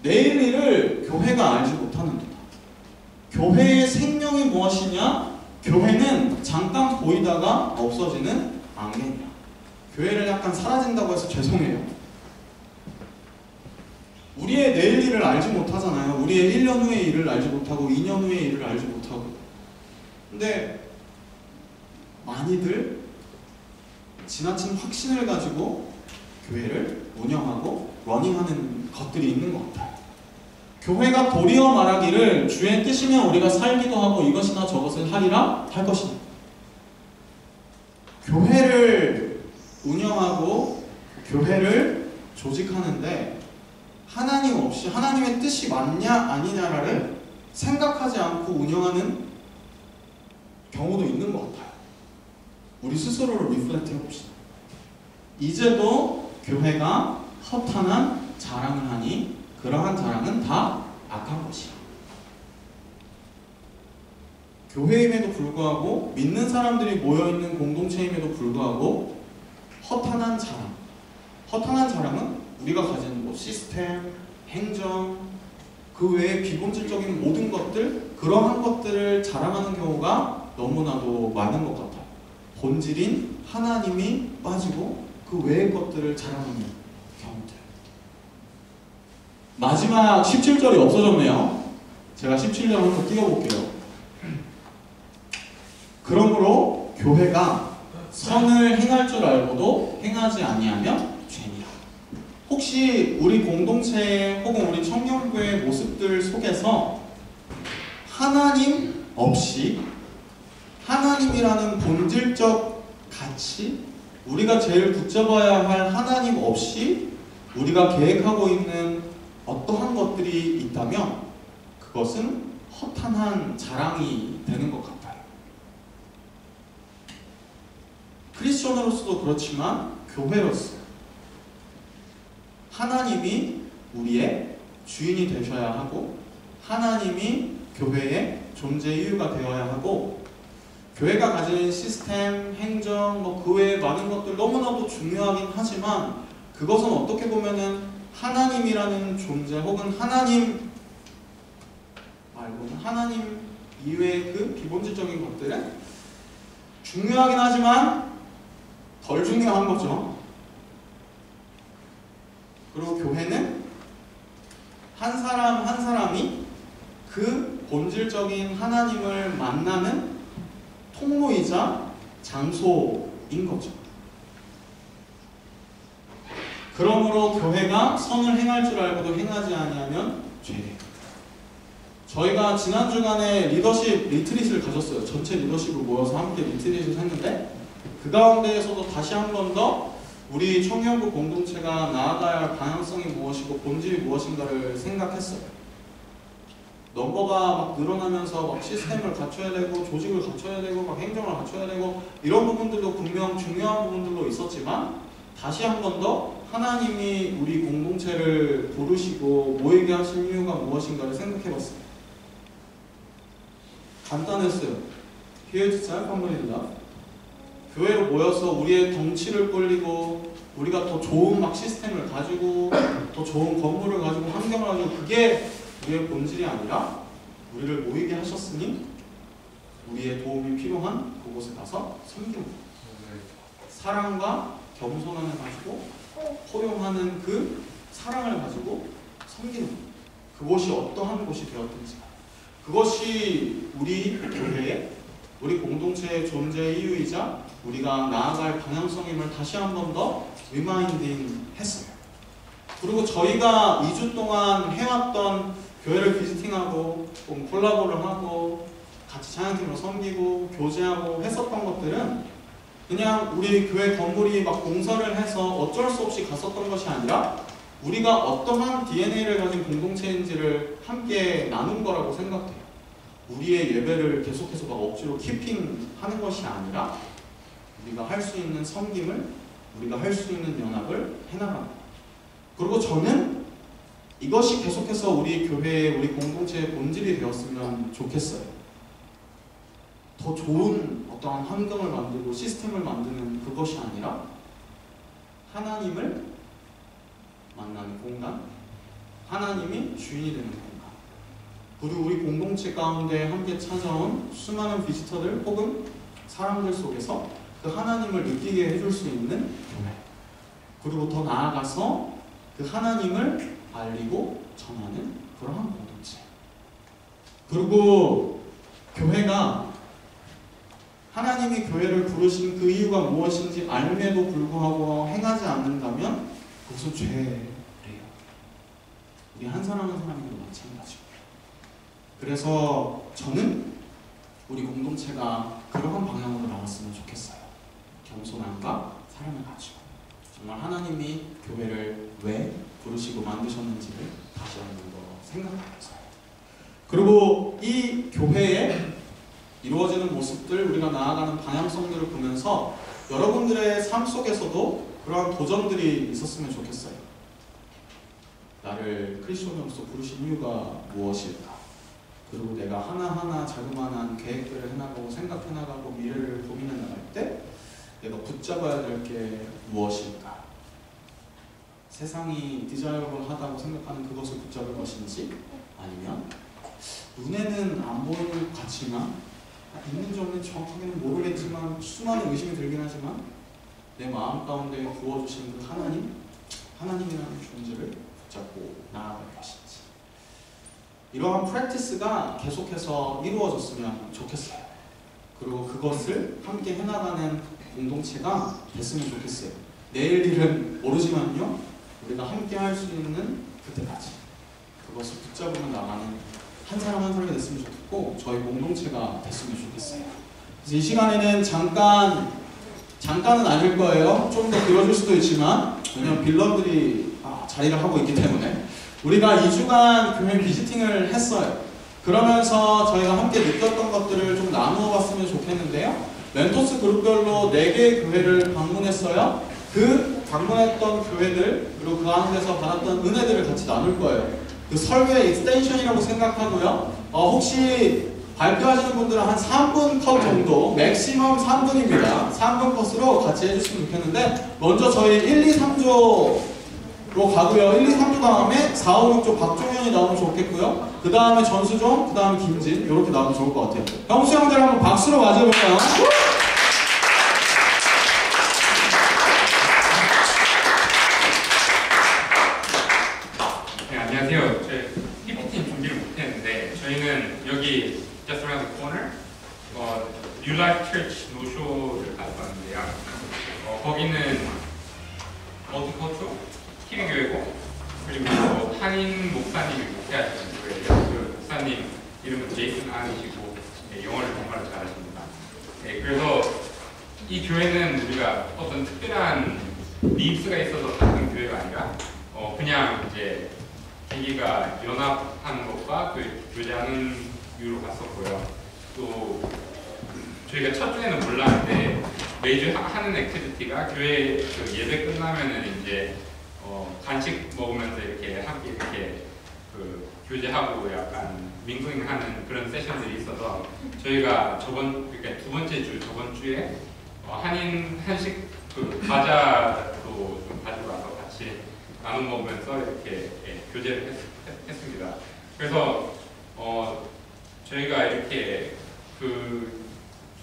Speaker 1: 내일 일을 교회가 알지 못하는도다. 교회의 생명이 무엇이냐? 교회는 잠깐 보이다가 없어지는 안개냐. 교회를 약간 사라진다고 해서 죄송해요. 우리의 내일 일을 알지 못하잖아요. 우리의 1년 후의 일을 알지 못하고 2년 후의 일을 알지 못하고. 근데 많이들 지나친 확신을 가지고 교회를 운영하고 러닝하는 것들이 있는 것 같아요. 교회가 도리어 말하기를 주의 뜻이면 우리가 살기도 하고 이것이나 저것을 하리라 할 것이다. 교회를 운영하고 교회를 조직하는데 하나님 없이 하나님의 뜻이 맞냐 아니냐를 생각하지 않고 운영하는 경우도 있는 것 같아요. 우리 스스로를 리플렉트 해봅시다. 이제도 교회가 허탄한 자랑을 하니 그러한 자랑은 다 악한 것이야. 교회임에도 불구하고 믿는 사람들이 모여있는 공동체임에도 불구하고 허탄한 자랑. 허탄한 자랑은 우리가 가진 뭐 시스템, 행정, 그 외에 비본질적인 모든 것들, 그러한 것들을 자랑하는 경우가 너무나도 많은 것 같아요. 본질인 하나님이 빠지고 그 외의 것들을 자랑하는 경우들. 마지막 17절이 없어졌네요. 제가 17절 한번 띄워볼게요. 그러므로 교회가 선을 행할 줄 알고도 행하지 아니하면 죄니라. 혹시 우리 공동체 혹은 우리 청년부의 모습들 속에서 하나님 없이 하나님이라는 본질적 가치, 우리가 제일 붙잡아야 할 하나님 없이 우리가 계획하고 있는 어떠한 것들이 있다면 그것은 허탄한 자랑이 되는 것 같아요. 크리스천으로서도 그렇지만 교회로서 하나님이 우리의 주인이 되셔야 하고 하나님이 교회의 존재 이유가 되어야 하고 교회가 가진 시스템, 행정, 뭐 그 외에 많은 것들 너무나도 중요하긴 하지만 그것은 어떻게 보면은 하나님이라는 존재 혹은 하나님 말고는 하나님 이외의 그 기본질적인 것들은 중요하긴 하지만 덜 중요한 거죠. 그리고 교회는 한 사람 한 사람이 그 본질적인 하나님을 만나는 통로이자 장소인 거죠. 그러므로 교회가 선을 행할 줄 알고도 행하지 아니하면 죄. 저희가 지난 주간에 리더십 리트릿을 가졌어요. 전체 리더십을 모여서 함께 리트릿을 했는데 그 가운데에서도 다시 한 번 더 우리 청년부 공동체가 나아가야 할 방향성이 무엇이고 본질이 무엇인가를 생각했어요. 넘버가 막 늘어나면서 막 시스템을 갖춰야 되고 조직을 갖춰야 되고 막 행정을 갖춰야 되고 이런 부분들도 분명 중요한 부분들로 있었지만 다시 한 번 더 하나님이 우리 공동체를 부르시고 모이게 하신 이유가 무엇인가를 생각해봤어요. 간단했어요. Here's self-harmon입니다. 교회로 모여서 우리의 덩치를 꿀리고 우리가 더 좋은 막 시스템을 가지고 더 좋은 건물을 가지고 환경을 가지고 그게 우리의 본질이 아니라 우리를 모이게 하셨으니 우리의 도움이 필요한 그곳에 가서 섬기는 사랑과 겸손함을 가지고 포용하는 그 사랑을 가지고 섬기는 그곳이 어떠한 곳이 되었든지 그것이 우리 교회의 우리 공동체의 존재의 이유이자 우리가 나아갈 방향성임을 다시 한 번 더 리마인딩 했어요. 그리고 저희가 2주 동안 해왔던 교회를 비지팅하고 콜라보를 하고 같이 찬양팀으로 섬기고 교제하고 했었던 것들은 그냥 우리 교회 건물이 막 공사를 해서 어쩔 수 없이 갔었던 것이 아니라 우리가 어떠한 DNA를 가진 공동체인지를 함께 나눈 거라고 생각해요. 우리의 예배를 계속해서 막 억지로 키핑하는 것이 아니라 우리가 할 수 있는 섬김을 우리가 할 수 있는 연합을 해나가는 거예요. 그리고 저는 이것이 계속해서 우리 교회의 우리 공동체의 본질이 되었으면 좋겠어요. 더 좋은 어떠한 환경을 만들고 시스템을 만드는 그것이 아니라 하나님을 만나는 공간, 하나님이 주인이 되는 공간, 그리고 우리 공동체 가운데 함께 찾아온 수많은 비지터들 혹은 사람들 속에서 그 하나님을 느끼게 해줄 수 있는 교회, 그리고 더 나아가서 그 하나님을 알리고 전하는 그러한 공동체. 그리고 교회가 하나님이 교회를 부르신 그 이유가 무엇인지 알면도 불구하고 행하지 않는다면 그것은 죄래요. 우리 한 사람 한 사람도 마찬가지고. 그래서 저는 우리 공동체가 그러한 방향으로 나왔으면 좋겠어요. 겸손함과 사랑을 가지고 정말 하나님이 교회를 왜 부르시고 만드셨는지를 다시 한번 더 생각하면서, 그리고 이 교회에 이루어지는 모습들, 우리가 나아가는 방향성들을 보면서 여러분들의 삶 속에서도 그러한 도전들이 있었으면 좋겠어요. 나를 크리스천으로서 부르신 이유가 무엇일까? 그리고 내가 하나하나 자그마한 계획들을 해나가고 생각해나가고 미래를 고민해 나갈 때 내가 붙잡아야 될 게 무엇일까? 세상이 디자이어블하다고 생각하는 그것을 붙잡을 것인지, 아니면 눈에는 안 보이는 것 같지만 있는지 없는지 정확하게는 모르겠지만 수많은 의심이 들긴 하지만 내 마음 가운데 부어주신 그 하나님이라는 존재를 붙잡고 나아갈 것인지, 이러한 프랙티스가 계속해서 이루어졌으면 좋겠어요. 그리고 그것을 함께 해나가는 공동체가 됐으면 좋겠어요. 내일 일은 모르지만요, 우리가 함께 할 수 있는 그때까지 그것을 붙잡으며 나가는 한 사람 한 사람이 됐으면 좋겠고, 저희 공동체가 됐으면 좋겠어요. 그래서 이 시간에는 잠깐은 아닐 거예요. 좀 더 길어질 수도 있지만, 왜냐면 빌런들이 자리를 하고 있기 때문에 우리가 2주간 교회 비지팅을 했어요. 그러면서 저희가 함께 느꼈던 것들을 좀 나누어 봤으면 좋겠는데요. 멘토스 그룹별로 4개의 교회를 방문했어요. 그 방문했던 교회들, 그리고 그 안에서 받았던 은혜들을 같이 나눌 거예요. 그 설교의 익스텐션이라고 생각하고요. 혹시 발표하시는 분들은 한 3분 컷 정도, 맥시멈 3분입니다. 3분 컷으로 같이 해주시면 좋겠는데, 먼저 저희 1, 2, 3조로 가고요. 1, 2, 3조 다음에 4, 5, 6조 박종현이 나오면 좋겠고요. 그 다음에 전수종, 그 다음에 김진, 이렇게 나오면 좋을 것 같아요. 형수 형들 한번 박수로 맞이해볼까요?
Speaker 8: 네, 안녕하세요. 저희 PPT는 준비를 못했는데 저희는 여기 just around the corner New Life Church 노쇼를 갔었는데요. 거기는 멀티컬처 키리교회고 그리고 한인 목사님이 목회하시는 교회예요. 그 목사님 이름은 제이슨 안이시고 네, 영어를 정말 잘하십니다. 네, 그래서 이 교회는 우리가 어떤 특별한 니드가 있어서 갔던 교회가 아니라 그냥 이제 계기가 연합하는 것과 또 교제하는 이유로 갔었고요. 또 저희가 첫 주에는 몰랐는데 매주 하는 액티비티가 교회 그 예배 끝나면은 이제 간식 먹으면서 이렇게 함께 이렇게 그 교제하고 약간 밍글링하는 그런 세션들이 있어서 저희가 그러니까 두 번째 주 저번 주에 한인 한식 그 과자도 좀 가지고 와서 같이 나눠 먹으면서 이렇게 교제를 했습니다. 그래서 저희가 이렇게 그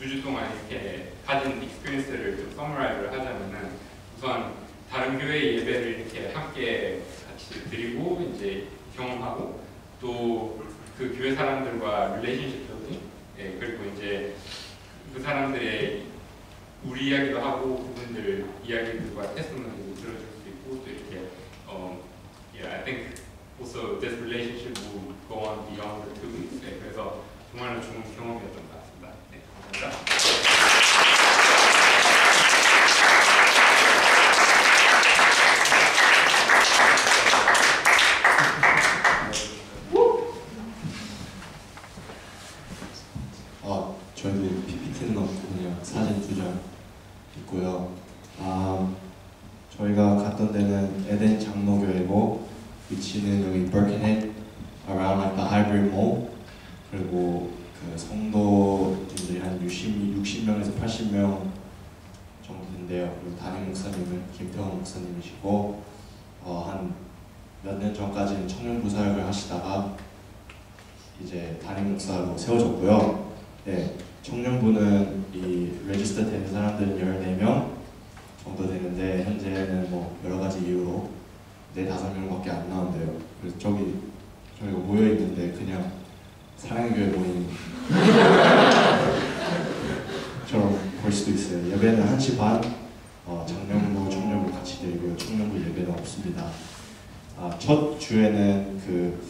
Speaker 8: 2주 동안 이렇게 가진 익스피리언스를 좀 서머라이즈를 하자면은 우선 다른 교회 예배를 이렇게 함께 같이 드리고 이제 경험하고 또 그 교회 사람들과 릴레이션십 빌딩 그리고 이제 그 사람들의 우리 이야기도 하고 그분들 이야기들과 테스트먼트도 들어줄 수 있고 또 이렇게 I think also this relationship will go on beyond the 2 weeks. 네, 그래서 정말로 좋은 경험이었던 것 같습니다. 네, 감사합니다.
Speaker 3: 저희도 PPT는 없고 그냥 사진 2장 있고요. 저희가 갔던 데는 에덴 장로교회고 위치는 여기 Birkenhead around like the hybrid mall. 그리고 그 성도님들이 한 60명에서 80명 정도 된대요. 그리고 담임 목사님은 김태원 목사님이시고 한 몇 년 전까지는 청년부 사역을 하시다가 이제 담임 목사로 세워졌고요. 네, 청년부는 이 레지스터 되는 사람들은 14명 정도 되는데 현재는 뭐 여러 가지 이유로 4-5명밖에 안 나온대요. 그래서 저희가 모여 있는데 그냥 사랑교회 모임 처럼 볼 수도 있어요. 예배는 1시 반, 장년부, 청년부 같이 드리고요. 청년부 예배는 없습니다. 첫 주에는 그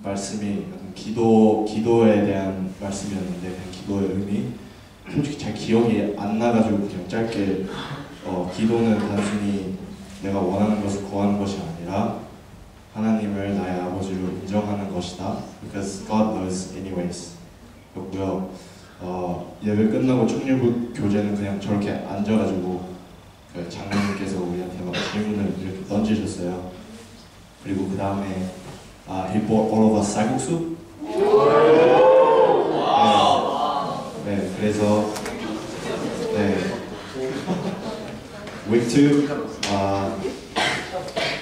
Speaker 3: 말씀이 기도에 대한 말씀이었는데 그냥 기도의 의미 솔직히 잘 기억이 안 나가지고 그냥 짧게 기도는 단순히 내가 원하는 것을 구하는 것이 아니라 하나님을 나의 아버지로 인정하는 것이다. Because God knows anyways 였고요. 예배 끝나고 청년부 교제는 그냥 저렇게 앉아가지고 그 장로님께서 우리한테 막 질문을 이렇게 던지셨어요. 그리고 그 다음에 he bought all of us 쌀국수. 네, 그래서 week 2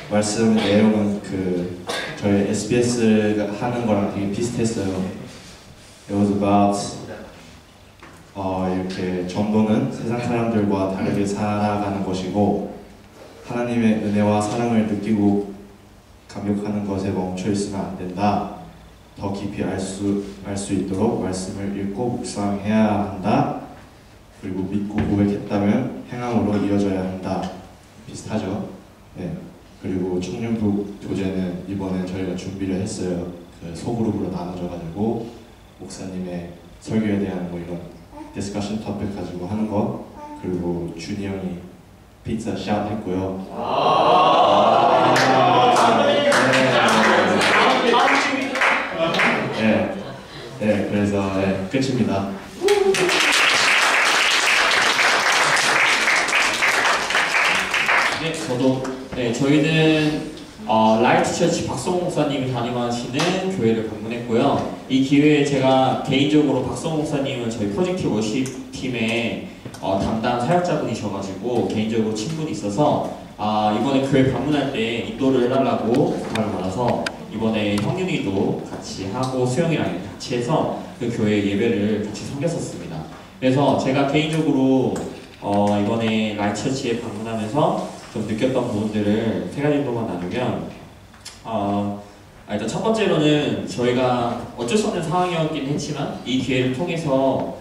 Speaker 3: 말씀 내용은 그 저희 SBS 하는 거랑 되게 비슷했어요. It was about 이렇게 전도는 세상 사람들과 다르게 살아가는 것이고 하나님의 은혜와 사랑을 느끼고 감격하는 것에 멈춰 있으면 안 된다. 더 깊이 알 수 있도록 말씀을 읽고 묵상해야 한다. 그리고 믿고 고백했다면 행함으로 이어져야 한다. 비슷하죠? 네. 그리고 청년부 교제는 이번에 저희가 준비를 했어요. 그 소그룹으로 나눠져가지고 목사님의 설교에 대한 뭐 이런 디스커션 토픽 가지고 하는 거. 그리고 준이 형이 피자 샷 했고요. 네, 그래서 끝입니다.
Speaker 5: 네, 저희는 라이트 라이트처치 박성호 목사님이 담임하시는 교회를 방문했고요. 이 기회에 제가 개인적으로 박성호 목사님은 저희 프로젝트 워십 팀의 담당 사역자분이셔가지고 개인적으로 친분이 있어서 이번에 교회 방문할 때 인도를 해달라고 부탁을 받아서 이번에 형님이도 같이 하고 수영이랑 같이 해서 그 교회 예배를 같이 섬겼었습니다. 그래서 제가 개인적으로 이번에 라이트처치에 방문하면서 좀 느꼈던 부분들을 세 가지 정도만 나누면 일단 첫 번째로는 저희가 어쩔 수 없는 상황이었긴 했지만 이 기회를 통해서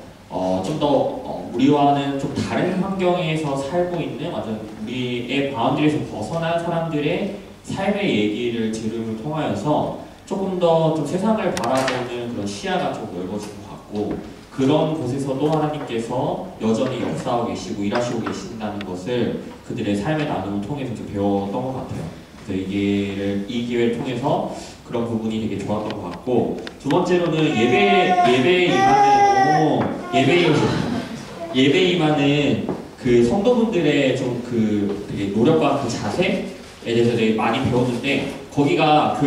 Speaker 5: 좀 더 우리와는 좀 다른 환경에서 살고 있는 완전 우리의 바운드리에서 벗어난 사람들의 삶의 얘기를 들음을 통하여서 조금 더 좀 세상을 바라보는 그런 시야가 좀 넓어진 것 같고 그런 곳에서도 하나님께서 여전히 역사하고 계시고 일하시고 계신다는 것을 그들의 삶의 나눔을 통해서 좀 배웠던 것 같아요. 그래서 이 기회를 통해서 그런 부분이 되게 좋았던 것 같고 두 번째로는 예배 임하는 그 성도분들의 좀 그 되게 노력과 그 자세에 대해서 되게 많이 배웠는데 거기가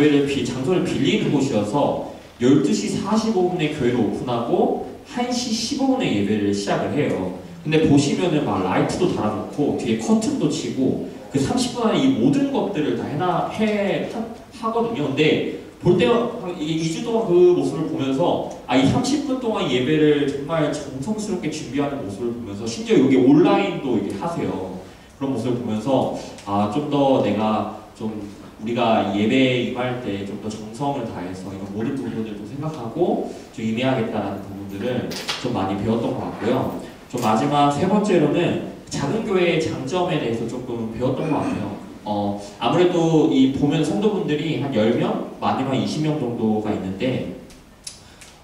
Speaker 5: 장소를 빌리는 곳이어서 12시 45분에 교회를 오픈하고 1시 15분에 예배를 시작을 해요. 근데 보시면은 막 라이트도 달아놓고 뒤에 커튼도 치고 그 30분 안에 이 모든 것들을 다 하거든요. 근데 볼 때 2주 동안 그 모습을 보면서 이 30분 동안 예배를 정말 정성스럽게 준비하는 모습을 보면서 심지어 여기 온라인도 이렇게 하세요. 그런 모습을 보면서 좀 더 내가 좀 우리가 예배에 임할 때 좀 더 정성을 다해서 이런 모든 부분들도 생각하고 좀 임해야겠다는 부분들을 좀 많이 배웠던 것 같고요. 좀 마지막 세 번째로는 작은 교회의 장점에 대해서 조금 배웠던 것 같아요. 아무래도 이 보면 성도분들이 한 10명, 많으면 20명 정도가 있는데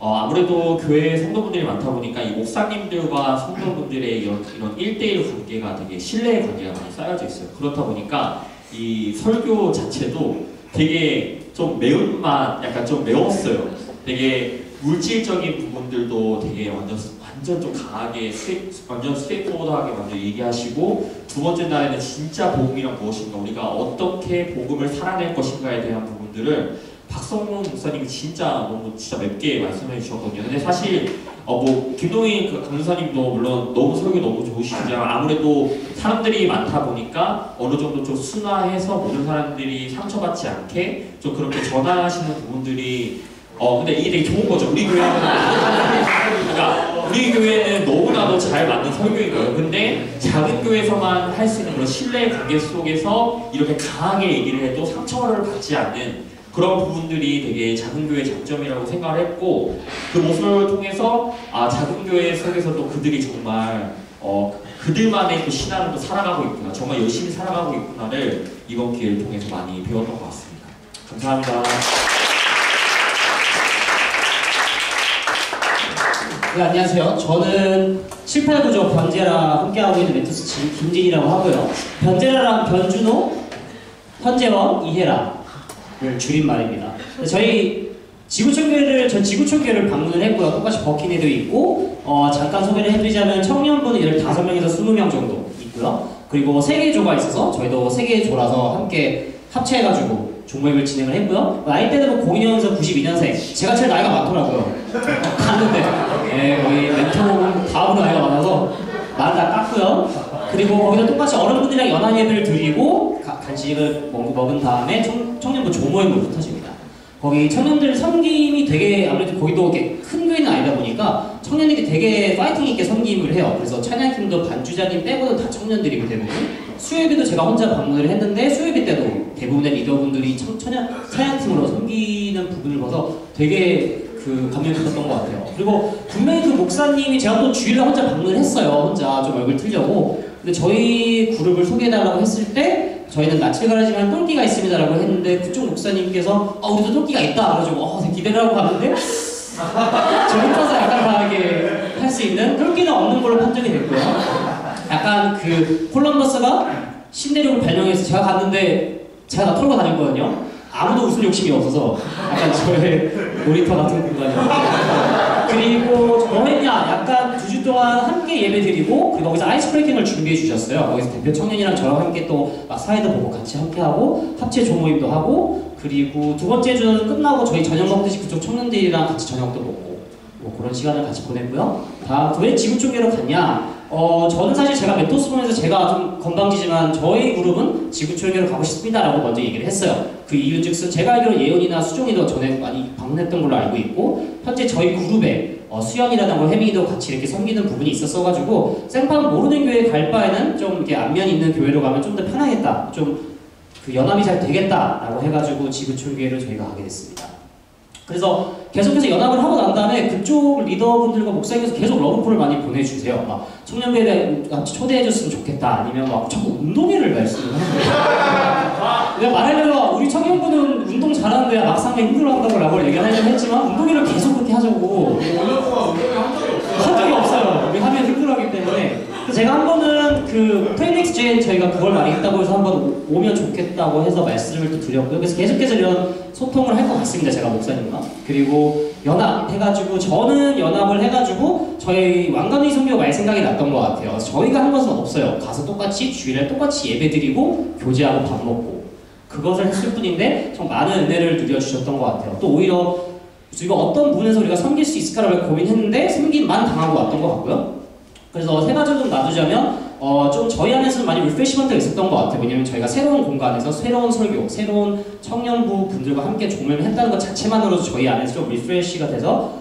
Speaker 5: 아무래도 교회에 성도분들이 많다 보니까 이 목사님들과 성도분들의 이런 1대1 관계가 되게 신뢰의 관계가 많이 쌓여져 있어요. 그렇다 보니까 이 설교 자체도 되게 좀 매운맛, 약간 좀 매웠어요. 되게 물질적인 부분들도 되게 완전 좀 강하게 완전 스트레이트포워드하게 먼저 얘기하시고 두 번째 날에는 진짜 복음이란 무엇인가 우리가 어떻게 복음을 살아낼 것인가에 대한 부분들을 박성문 목사님이 진짜 맵게 말씀해 주셨거든요. 근데 사실 김동희 강사님도 물론 너무 설교 너무 좋으시지만 아무래도 사람들이 많다 보니까 어느 정도 좀 순화해서 모든 사람들이 상처받지 않게 좀 그렇게 전하시는 부분들이 근데 이게 되게 좋은 거죠. 우리 교회는 그러니까 우리 교회는 너무나도 잘 맞는 설교인 거예요. 근데 작은 교회에서만 할 수 있는 그런 신뢰의 관계 속에서 이렇게 강하게 얘기를 해도 상처를 받지 않는 그런 부분들이 되게 작은 교회의 장점이라고 생각을 했고 그 모습을 통해서 작은 교회 속에서도 그들이 정말 그들만의 그 신앙을 또 살아가고 있구나, 정말 열심히 살아가고 있구나를 이번 기회를 통해서 많이 배웠던 것 같습니다. 감사합니다. 네, 안녕하세요. 저는 78구조 변제라 함께하고 있는 멘토스 김진이라고 하고요. 변제라랑 변준호, 현재원, 이혜라 줄임말입니다. 저희 지구촌교회를 방문을 했고요. 똑같이 버킨에도 있고 잠깐 소개를 해드리자면 청년분 15명에서 20명 정도 있고요. 그리고 3개의 조가 있어서 저희도 3개의 조라서 함께 합체해가지고 종모임을 진행을 했고요. 나이대는 02년에서 92년생 제가 제일 나이가 많더라고요. 갔는데 거의 멘토 다음으로 나이가 많아서 말 다 깠고요. 그리고 거기서 똑같이 어른분들이랑 연한 예배를 드리고 간식을 먹은 다음에 청년부 조모임을 흩어집니다. 거기 청년들 섬김이 되게 아무래도 거기도 이렇게 큰 교회는 아니다 보니까 청년들이 되게 파이팅 있게 섬김을 해요. 그래서 찬양팀도 반주자님 빼고는 다 청년들이고 대부분 수요예배도 제가 혼자 방문을 했는데 수요예배 때도 대부분의 리더분들이 찬양팀으로 섬기는 부분을 봐서 되게 감명 깊었던 것 같아요. 그리고 분명히 그 목사님이 제가 또 주일날 혼자 방문을 했어요. 혼자 좀 얼굴 틀려고. 근데 저희 그룹을 소개해달라고 했을 때 저희는 낯을 가리지만 똘끼가 있습니다라고 했는데 그쪽 목사님께서 우리도 똘끼가 있다 그래가지고 기대를 하고 갔는데 저 혼자서 약간 강하게 할 수 있는 똘끼는 없는 걸로 판정이 됐고요. 약간 콜럼버스가 신대륙을 발명해서 제가 갔는데 제가 다 털고 다녔거든요. 아무도 웃을 욕심이 없어서 약간 저의 놀이터 같은 공간이었고 그리고 뭐 했냐 약간 2주 동안 함께 예배 드리고 그리고 거기서 아이스 브레이킹을 준비해 주셨어요. 거기서 대표 청년이랑 저랑 함께 또 막 사회도 보고 같이 함께 하고 합체 조모임도 하고 그리고 두 번째 주는 끝나고 저희 저녁 먹듯이 그쪽 청년들이랑 같이 저녁도 먹고 뭐 그런 시간을 같이 보냈고요. 다음 왜 지구촌계로 갔냐? 저는 사실 제가 멘토스 보면서 제가 좀 건방지지만 저희 그룹은 지구촌계로 가고 싶습니다라고 먼저 얘기를 했어요. 그 이유즉슨 제가 알기로 예원이나 수종이도 전에 많이 방문했던 걸로 알고 있고 현재 저희 그룹에 수연이라든가 혜민이도 같이 이렇게 섬기는 부분이 있었어가지고 생판 모르는 교회에 갈 바에는 좀 이렇게 안면 있는 교회로 가면 좀 더 편하겠다, 좀 그 연합이 잘 되겠다라고 해가지고 지구촌교회를 저희가 하게 됐습니다. 그래서 계속해서 연합을 하고 난 다음에 그쪽 리더분들과 목사님께서 계속 러브콜을 많이 보내주세요. 막 청년교회에 같이 초대해줬으면 좋겠다, 아니면 막 자꾸 운동회를 말씀을 하는 거예요. 내가 말하려면 우리 청년분은 운동 잘하는데 막상 힘들어한다고 라고 얘기하려고 했지만 운동회를 계속 그렇게 하자고.
Speaker 1: 5년 동안 운동회
Speaker 5: 한 적이 없어요. 우리 하면 힘들어하기 때문에. 그래서 제가 한 번은 그 트레이닝엑스제인 저희가 그걸 많이 했다고 해서 한번 오면 좋겠다고 해서 말씀을 또 드렸고요. 그래서 계속해서 이런 소통을 할 것 같습니다. 제가 목사님과. 그리고 연합해가지고 저는 연합을 해가지고 저희 왕관의 선교가 많이 생각이 났던 것 같아요. 그래서 저희가 한 것은 없어요. 가서 똑같이 주일에 똑같이 예배드리고 교제하고 밥 먹고 그것을 했을 뿐인데 좀 많은 은혜를 누려주셨던 것 같아요. 또 오히려 우리가 어떤 부분에서 우리가 섬길 수 있을까라고 고민했는데 섬김만 당하고 왔던 것 같고요. 그래서 세 가지를 좀 놔두자면 좀 저희 안에서는 많이 리프레시먼트가 있었던 것 같아요. 왜냐면 저희가 새로운 공간에서 새로운 설교, 새로운 청년부 분들과 함께 종을 했다는 것 자체만으로도 저희 안에서 좀 리프레시가 돼서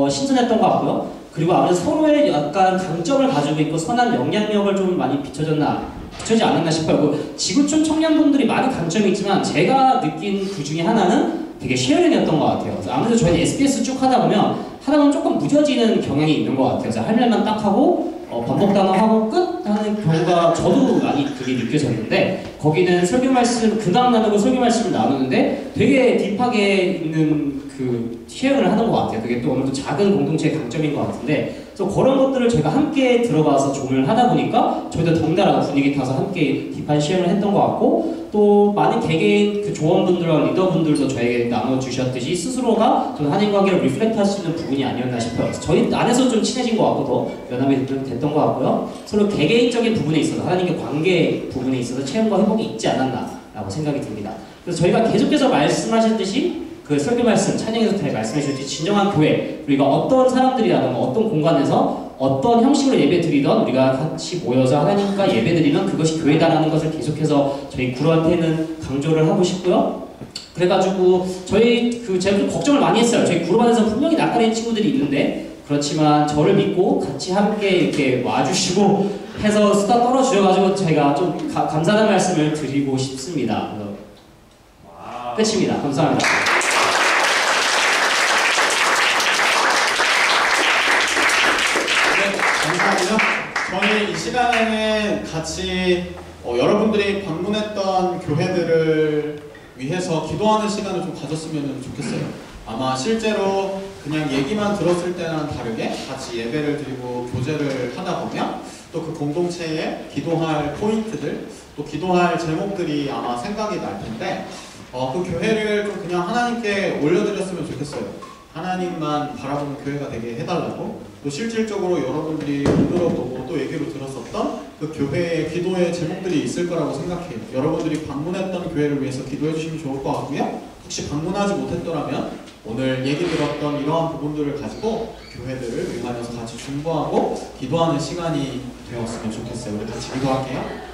Speaker 5: 신선했던 것 같고요. 그리고 아무래도 서로의 약간 강점을 가지고 있고 선한 영향력을 좀 많이 비춰지 않았나 싶어요. 그 지구촌 청년분들이 많은 강점이 있지만 제가 느낀 그 중에 하나는 되게 쉐어링이었던 것 같아요. 그래서 아무래도 저희는 SBS 쭉 하다 보면 조금 무뎌지는 경향이 있는 것 같아요. 그래서 할 말만 딱 하고 반복 단어하고 끝 하는 경우가 저도 많이 그게 느껴졌는데 거기는 설교 말씀 근황 나누고 설교 말씀을 나누는데 되게 딥하게 있는 그 쉐어를 하는 것 같아요. 그게 또 어느 정도 작은 공동체의 강점인 것 같은데 그래서 그런 것들을 저희가 함께 들어가서 조명을 하다 보니까 저희도 덩달아 분위기 타서 함께 딥한 쉐어를 했던 것 같고 또 많은 개개인 그 조원분들과 리더분들도 저에게 나눠주셨듯이 스스로가 좀 한인 관계를 리플렉트 할 수 있는 부분이 아니었나 싶어요. 그래서 저희 안에서 좀 친해진 것 같고 더 연합이 됐던 것 같고요. 서로 개개인적인 부분에 있어서 하나님과 관계 부분에 있어서 체험과 회복이 있지 않았나라고 생각이 듭니다. 그래서 저희가 계속해서 말씀하셨듯이 그 설교 말씀, 찬양에서 잘 말씀해 주셨듯이 진정한 교회, 우리가 어떤 사람들이라든가 어떤 공간에서 어떤 형식으로 예배 드리던 우리가 같이 모여서 하나님과 예배 드리면 그것이 교회다라는 것을 계속해서 저희 그룹한테는 강조를 하고 싶고요. 그래가지고 제가 좀 걱정을 많이 했어요. 저희 그룹 안에서 분명히 낯가리는 친구들이 있는데 그렇지만 저를 믿고 같이 함께 이렇게 와주시고 해서 수다 떨어주셔가지고 제가 좀 감사한 말씀을 드리고 싶습니다. 끝입니다. 감사합니다.
Speaker 1: 감사합니다. 저희 이 시간에는 같이 여러분들이 방문했던 교회들을 위해서 기도하는 시간을 좀 가졌으면 좋겠어요. 아마 실제로 그냥 얘기만 들었을 때랑 다르게 같이 예배를 드리고 교제를 하다 보면 또 그 공동체에 기도할 포인트들, 또 기도할 제목들이 아마 생각이 날 텐데 그 교회를 좀 그냥 하나님께 올려드렸으면 좋겠어요. 하나님만 바라보는 교회가 되게 해달라고. 또 실질적으로 여러분들이 만들어보고 또 얘기로 들었었던 그 교회의 기도의 제목들이 있을 거라고 생각해요. 여러분들이 방문했던 교회를 위해서 기도해 주시면 좋을 것 같고요. 혹시 방문하지 못했더라면 오늘 얘기 들었던 이러한 부분들을 가지고 교회들을 위하여서 같이 중보하고 기도하는 시간이 되었으면 좋겠어요. 우리 같이 기도할게요.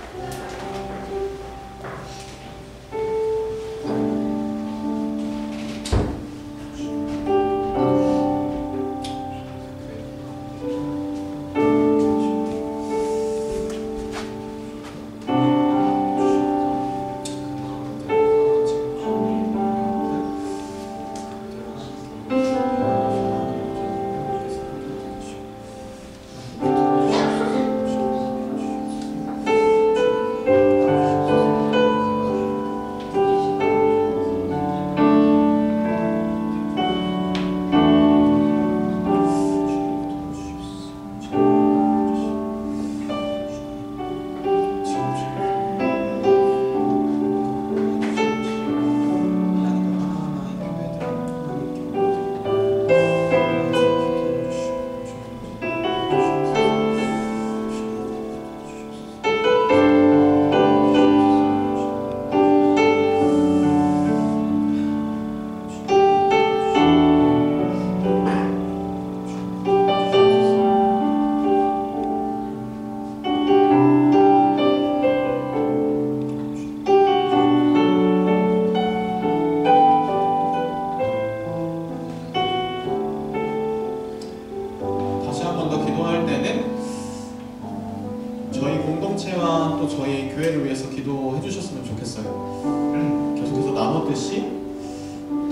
Speaker 1: 또한 또 저희 교회를 위해서 기도해 주셨으면 좋겠어요. 계속해서 나눴듯이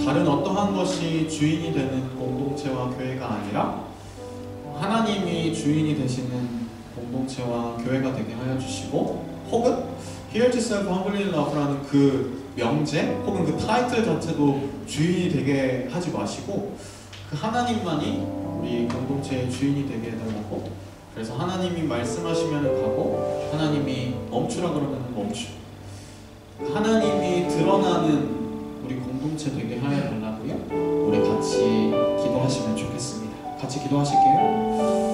Speaker 1: 다른 어떠한 것이 주인이 되는 공동체와 교회가 아니라 하나님이 주인이 되시는 공동체와 교회가 되게 하여 주시고, 혹은 Here to Serve Humbly in Love라는 그 명제 혹은 그 타이틀 자체도 주인이 되게 하지 마시고 그 하나님만이 우리 공동체의 주인이 되게 해달라고. 그래서 하나님이 말씀하시면 가고 하나님이 멈추라 그러면 멈추, 하나님이 드러나는 우리 공동체 되게 하여 달라고요. 우리 같이 기도하시면 좋겠습니다. 같이 기도하실게요.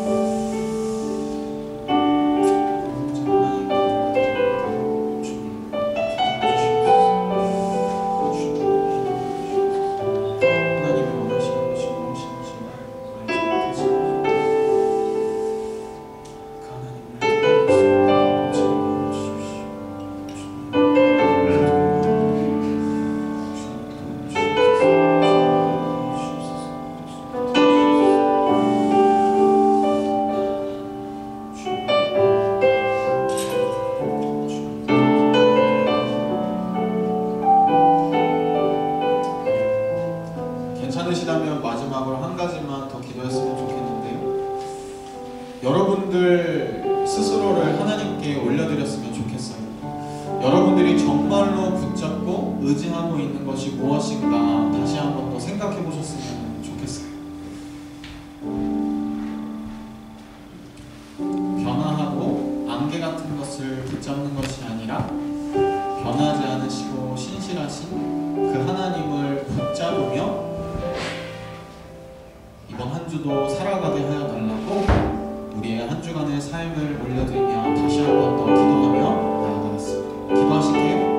Speaker 1: 괜찮으시다면 마지막으로 한 가지만 더 기도했으면 좋겠는데요. 여러분들 스스로를 하나님께 올려드렸으면 좋겠어요. 여러분들이 정말로 붙잡고 의지하고 있는 것이 무엇인가 다시 한번 더 생각해 보셨으면 좋겠어요. 변화하고 안개 같은 것을 붙잡는 것이 아니라 변하지 않으시고 신실하신 그 하나님을 붙잡으며 이번 한 주도 살아가게 하여 달라고 우리의 한 주간의 삶을 올려드리며 다시 한 번 더 기도하며 나아가겠습니다. 기도하실게요.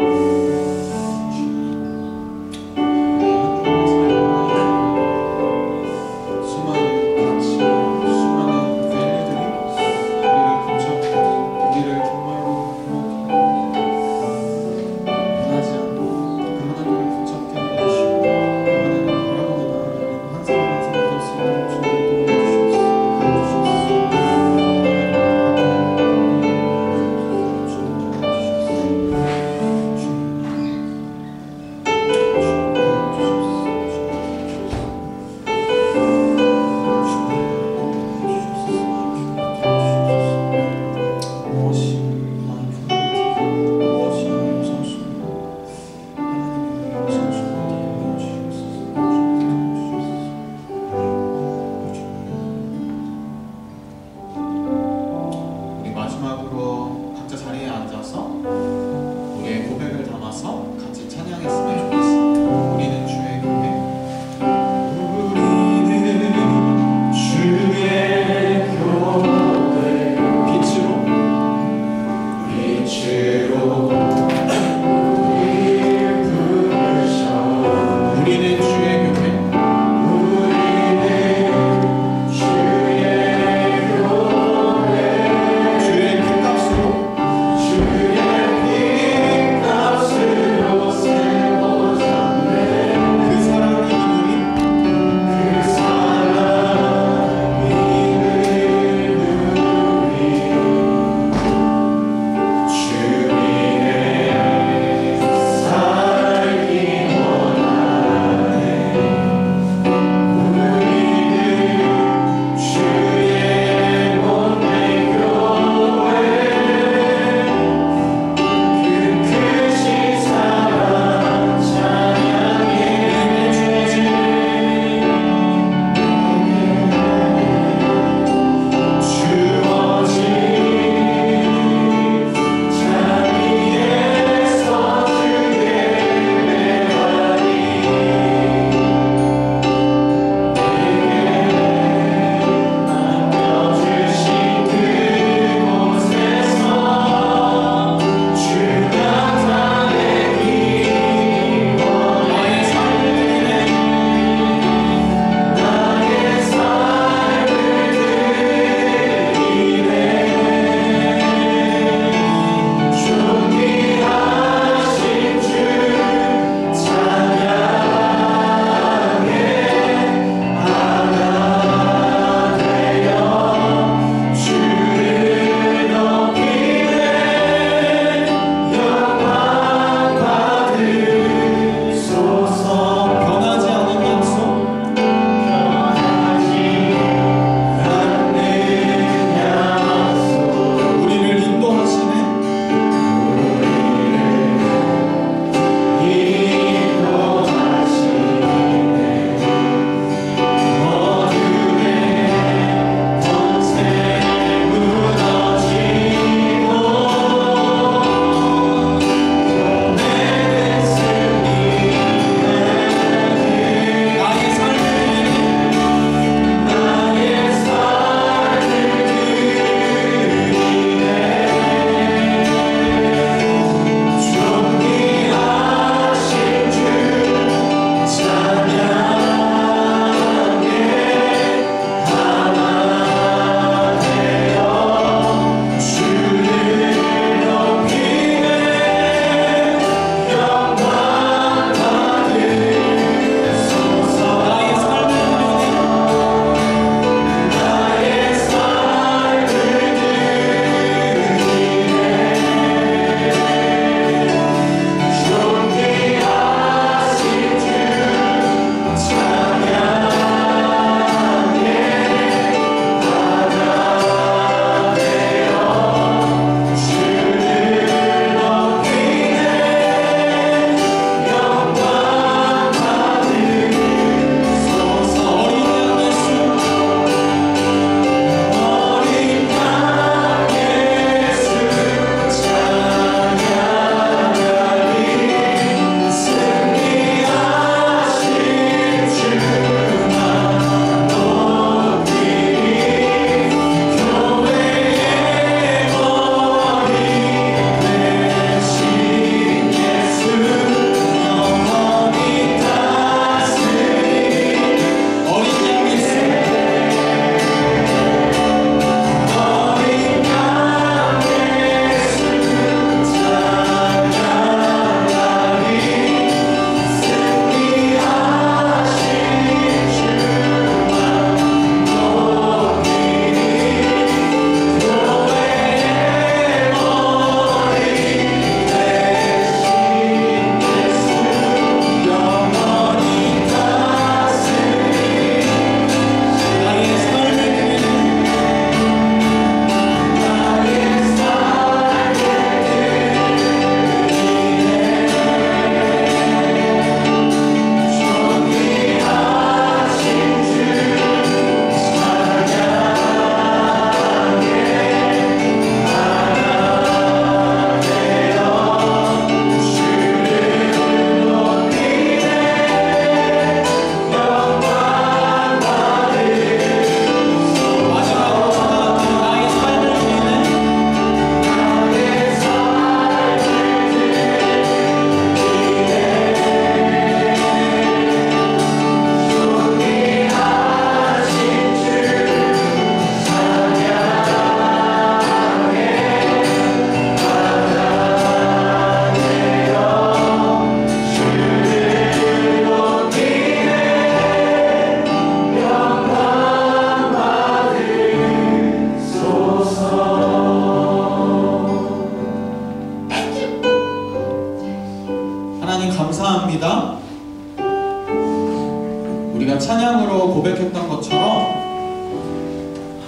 Speaker 1: 우리가 찬양으로 고백했던 것처럼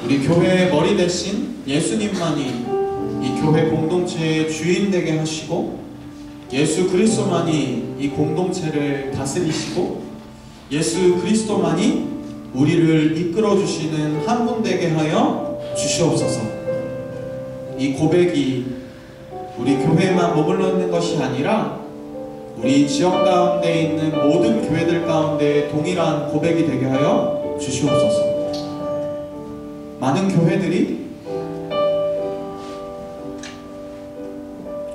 Speaker 1: 우리 교회의 머리 대신 예수님만이 이 교회 공동체의 주인 되게 하시고 예수 그리스도만이 이 공동체를 다스리시고 예수 그리스도만이 우리를 이끌어 주시는 한 분 되게 하여 주시옵소서. 이 고백이 우리 교회에만 머물러 있는 것이 아니라 우리 지역 가운데 있는 모든 교회들 가운데 동일한 고백이 되게 하여 주시옵소서. 많은 교회들이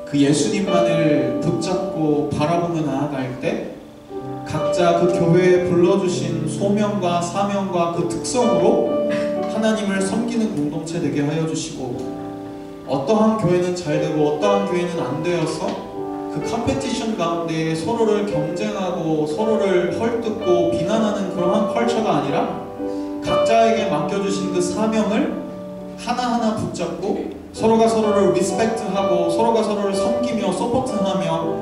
Speaker 1: 그 예수님만을 붙잡고 바라보며 나아갈 때 각자 그 교회에 불러주신 소명과 사명과 그 특성으로 하나님을 섬기는 공동체 되게 하여 주시고, 어떠한 교회는 잘 되고 어떠한 교회는 안 되어서 그 컴페티션 가운데 서로를 경쟁하고 서로를 헐뜯고 비난하는 그러한 컬처가 아니라 각자에게 맡겨주신 그 사명을 하나하나 붙잡고 서로가 서로를 리스펙트하고 서로가 서로를 섬기며 서포트하며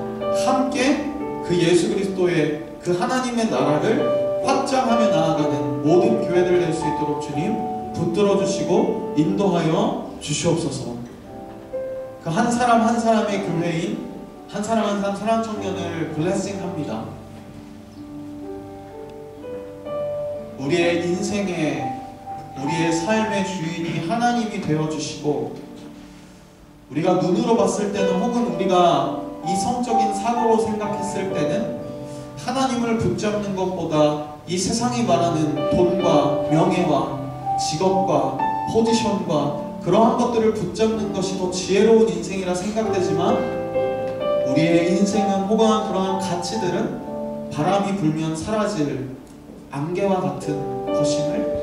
Speaker 1: 함께 그 예수 그리스도의 그 하나님의 나라를 확장하며 나아가는 모든 교회들 될 수 있도록 주님 붙들어 주시고 인도하여 주시옵소서. 그 한 사람 한 사람의 교회인 한 사람 한 사람 사랑 청년을 블레싱합니다. 우리의 인생의 우리의 삶의 주인이 하나님이 되어 주시고, 우리가 눈으로 봤을 때는 혹은 우리가 이성적인 사고로 생각했을 때는 하나님을 붙잡는 것보다 이 세상이 말하는 돈과 명예와 직업과 포지션과 그러한 것들을 붙잡는 것이 더 지혜로운 인생이라 생각되지만, 우리의 인생은 혹은 그러한 가치들은 바람이 불면 사라질 안개와 같은 것임을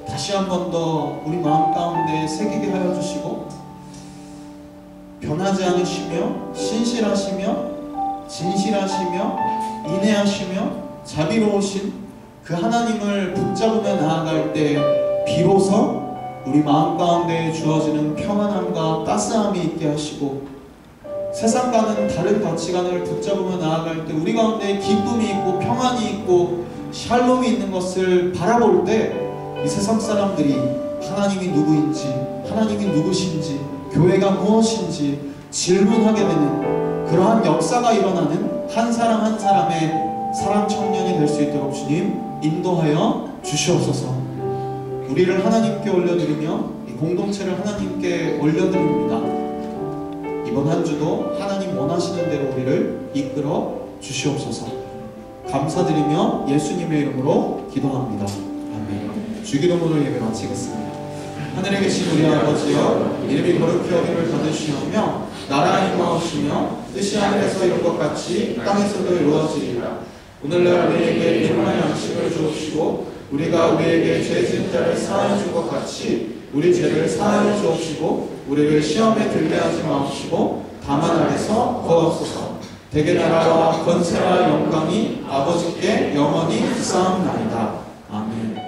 Speaker 1: 다시 한 번 더 우리 마음 가운데 새기게 하여 주시고, 변하지 않으시며 신실하시며 진실하시며 인내하시며 자비로우신 그 하나님을 붙잡으며 나아갈 때 비로소 우리 마음 가운데 주어지는 평안함과 따스함이 있게 하시고, 세상과는 다른 가치관을 붙잡으며 나아갈 때 우리 가운데 기쁨이 있고 평안이 있고 샬롬이 있는 것을 바라볼 때 이 세상 사람들이 하나님이 누구인지, 하나님이 누구신지, 교회가 무엇인지 질문하게 되는 그러한 역사가 일어나는 한 사람 한 사람의 사랑 청년이 될 수 있도록 주님 인도하여 주시옵소서. 우리를 하나님께 올려드리며 이 공동체를 하나님께 올려드립니다. 이번 한 주도 하나님 원하시는 대로 우리를 이끌어 주시옵소서. 감사드리며 예수님의 이름으로 기도합니다. 아멘. 주기도문을 예배 마치겠습니다. 하늘에 계신 우리 아버지여, 이름이 거룩히 여김을 받으시오며 나라가 임하옵시며 뜻이 하늘에서 이룬 것 같이 땅에서도 이루어지리라. 오늘날 우리에게 일용할 양식을 주옵시고, 우리가 우리에게 죄 지은 자를 사하여 준 것 같이 우리 죄를 사하여 주옵시고, 우리를 시험에 들게 하지 마옵시고 다만 아래서 구하옵소서. 대개 나라와 권세와 영광이 아버지께 영원히 쌓옵나이다. 아멘.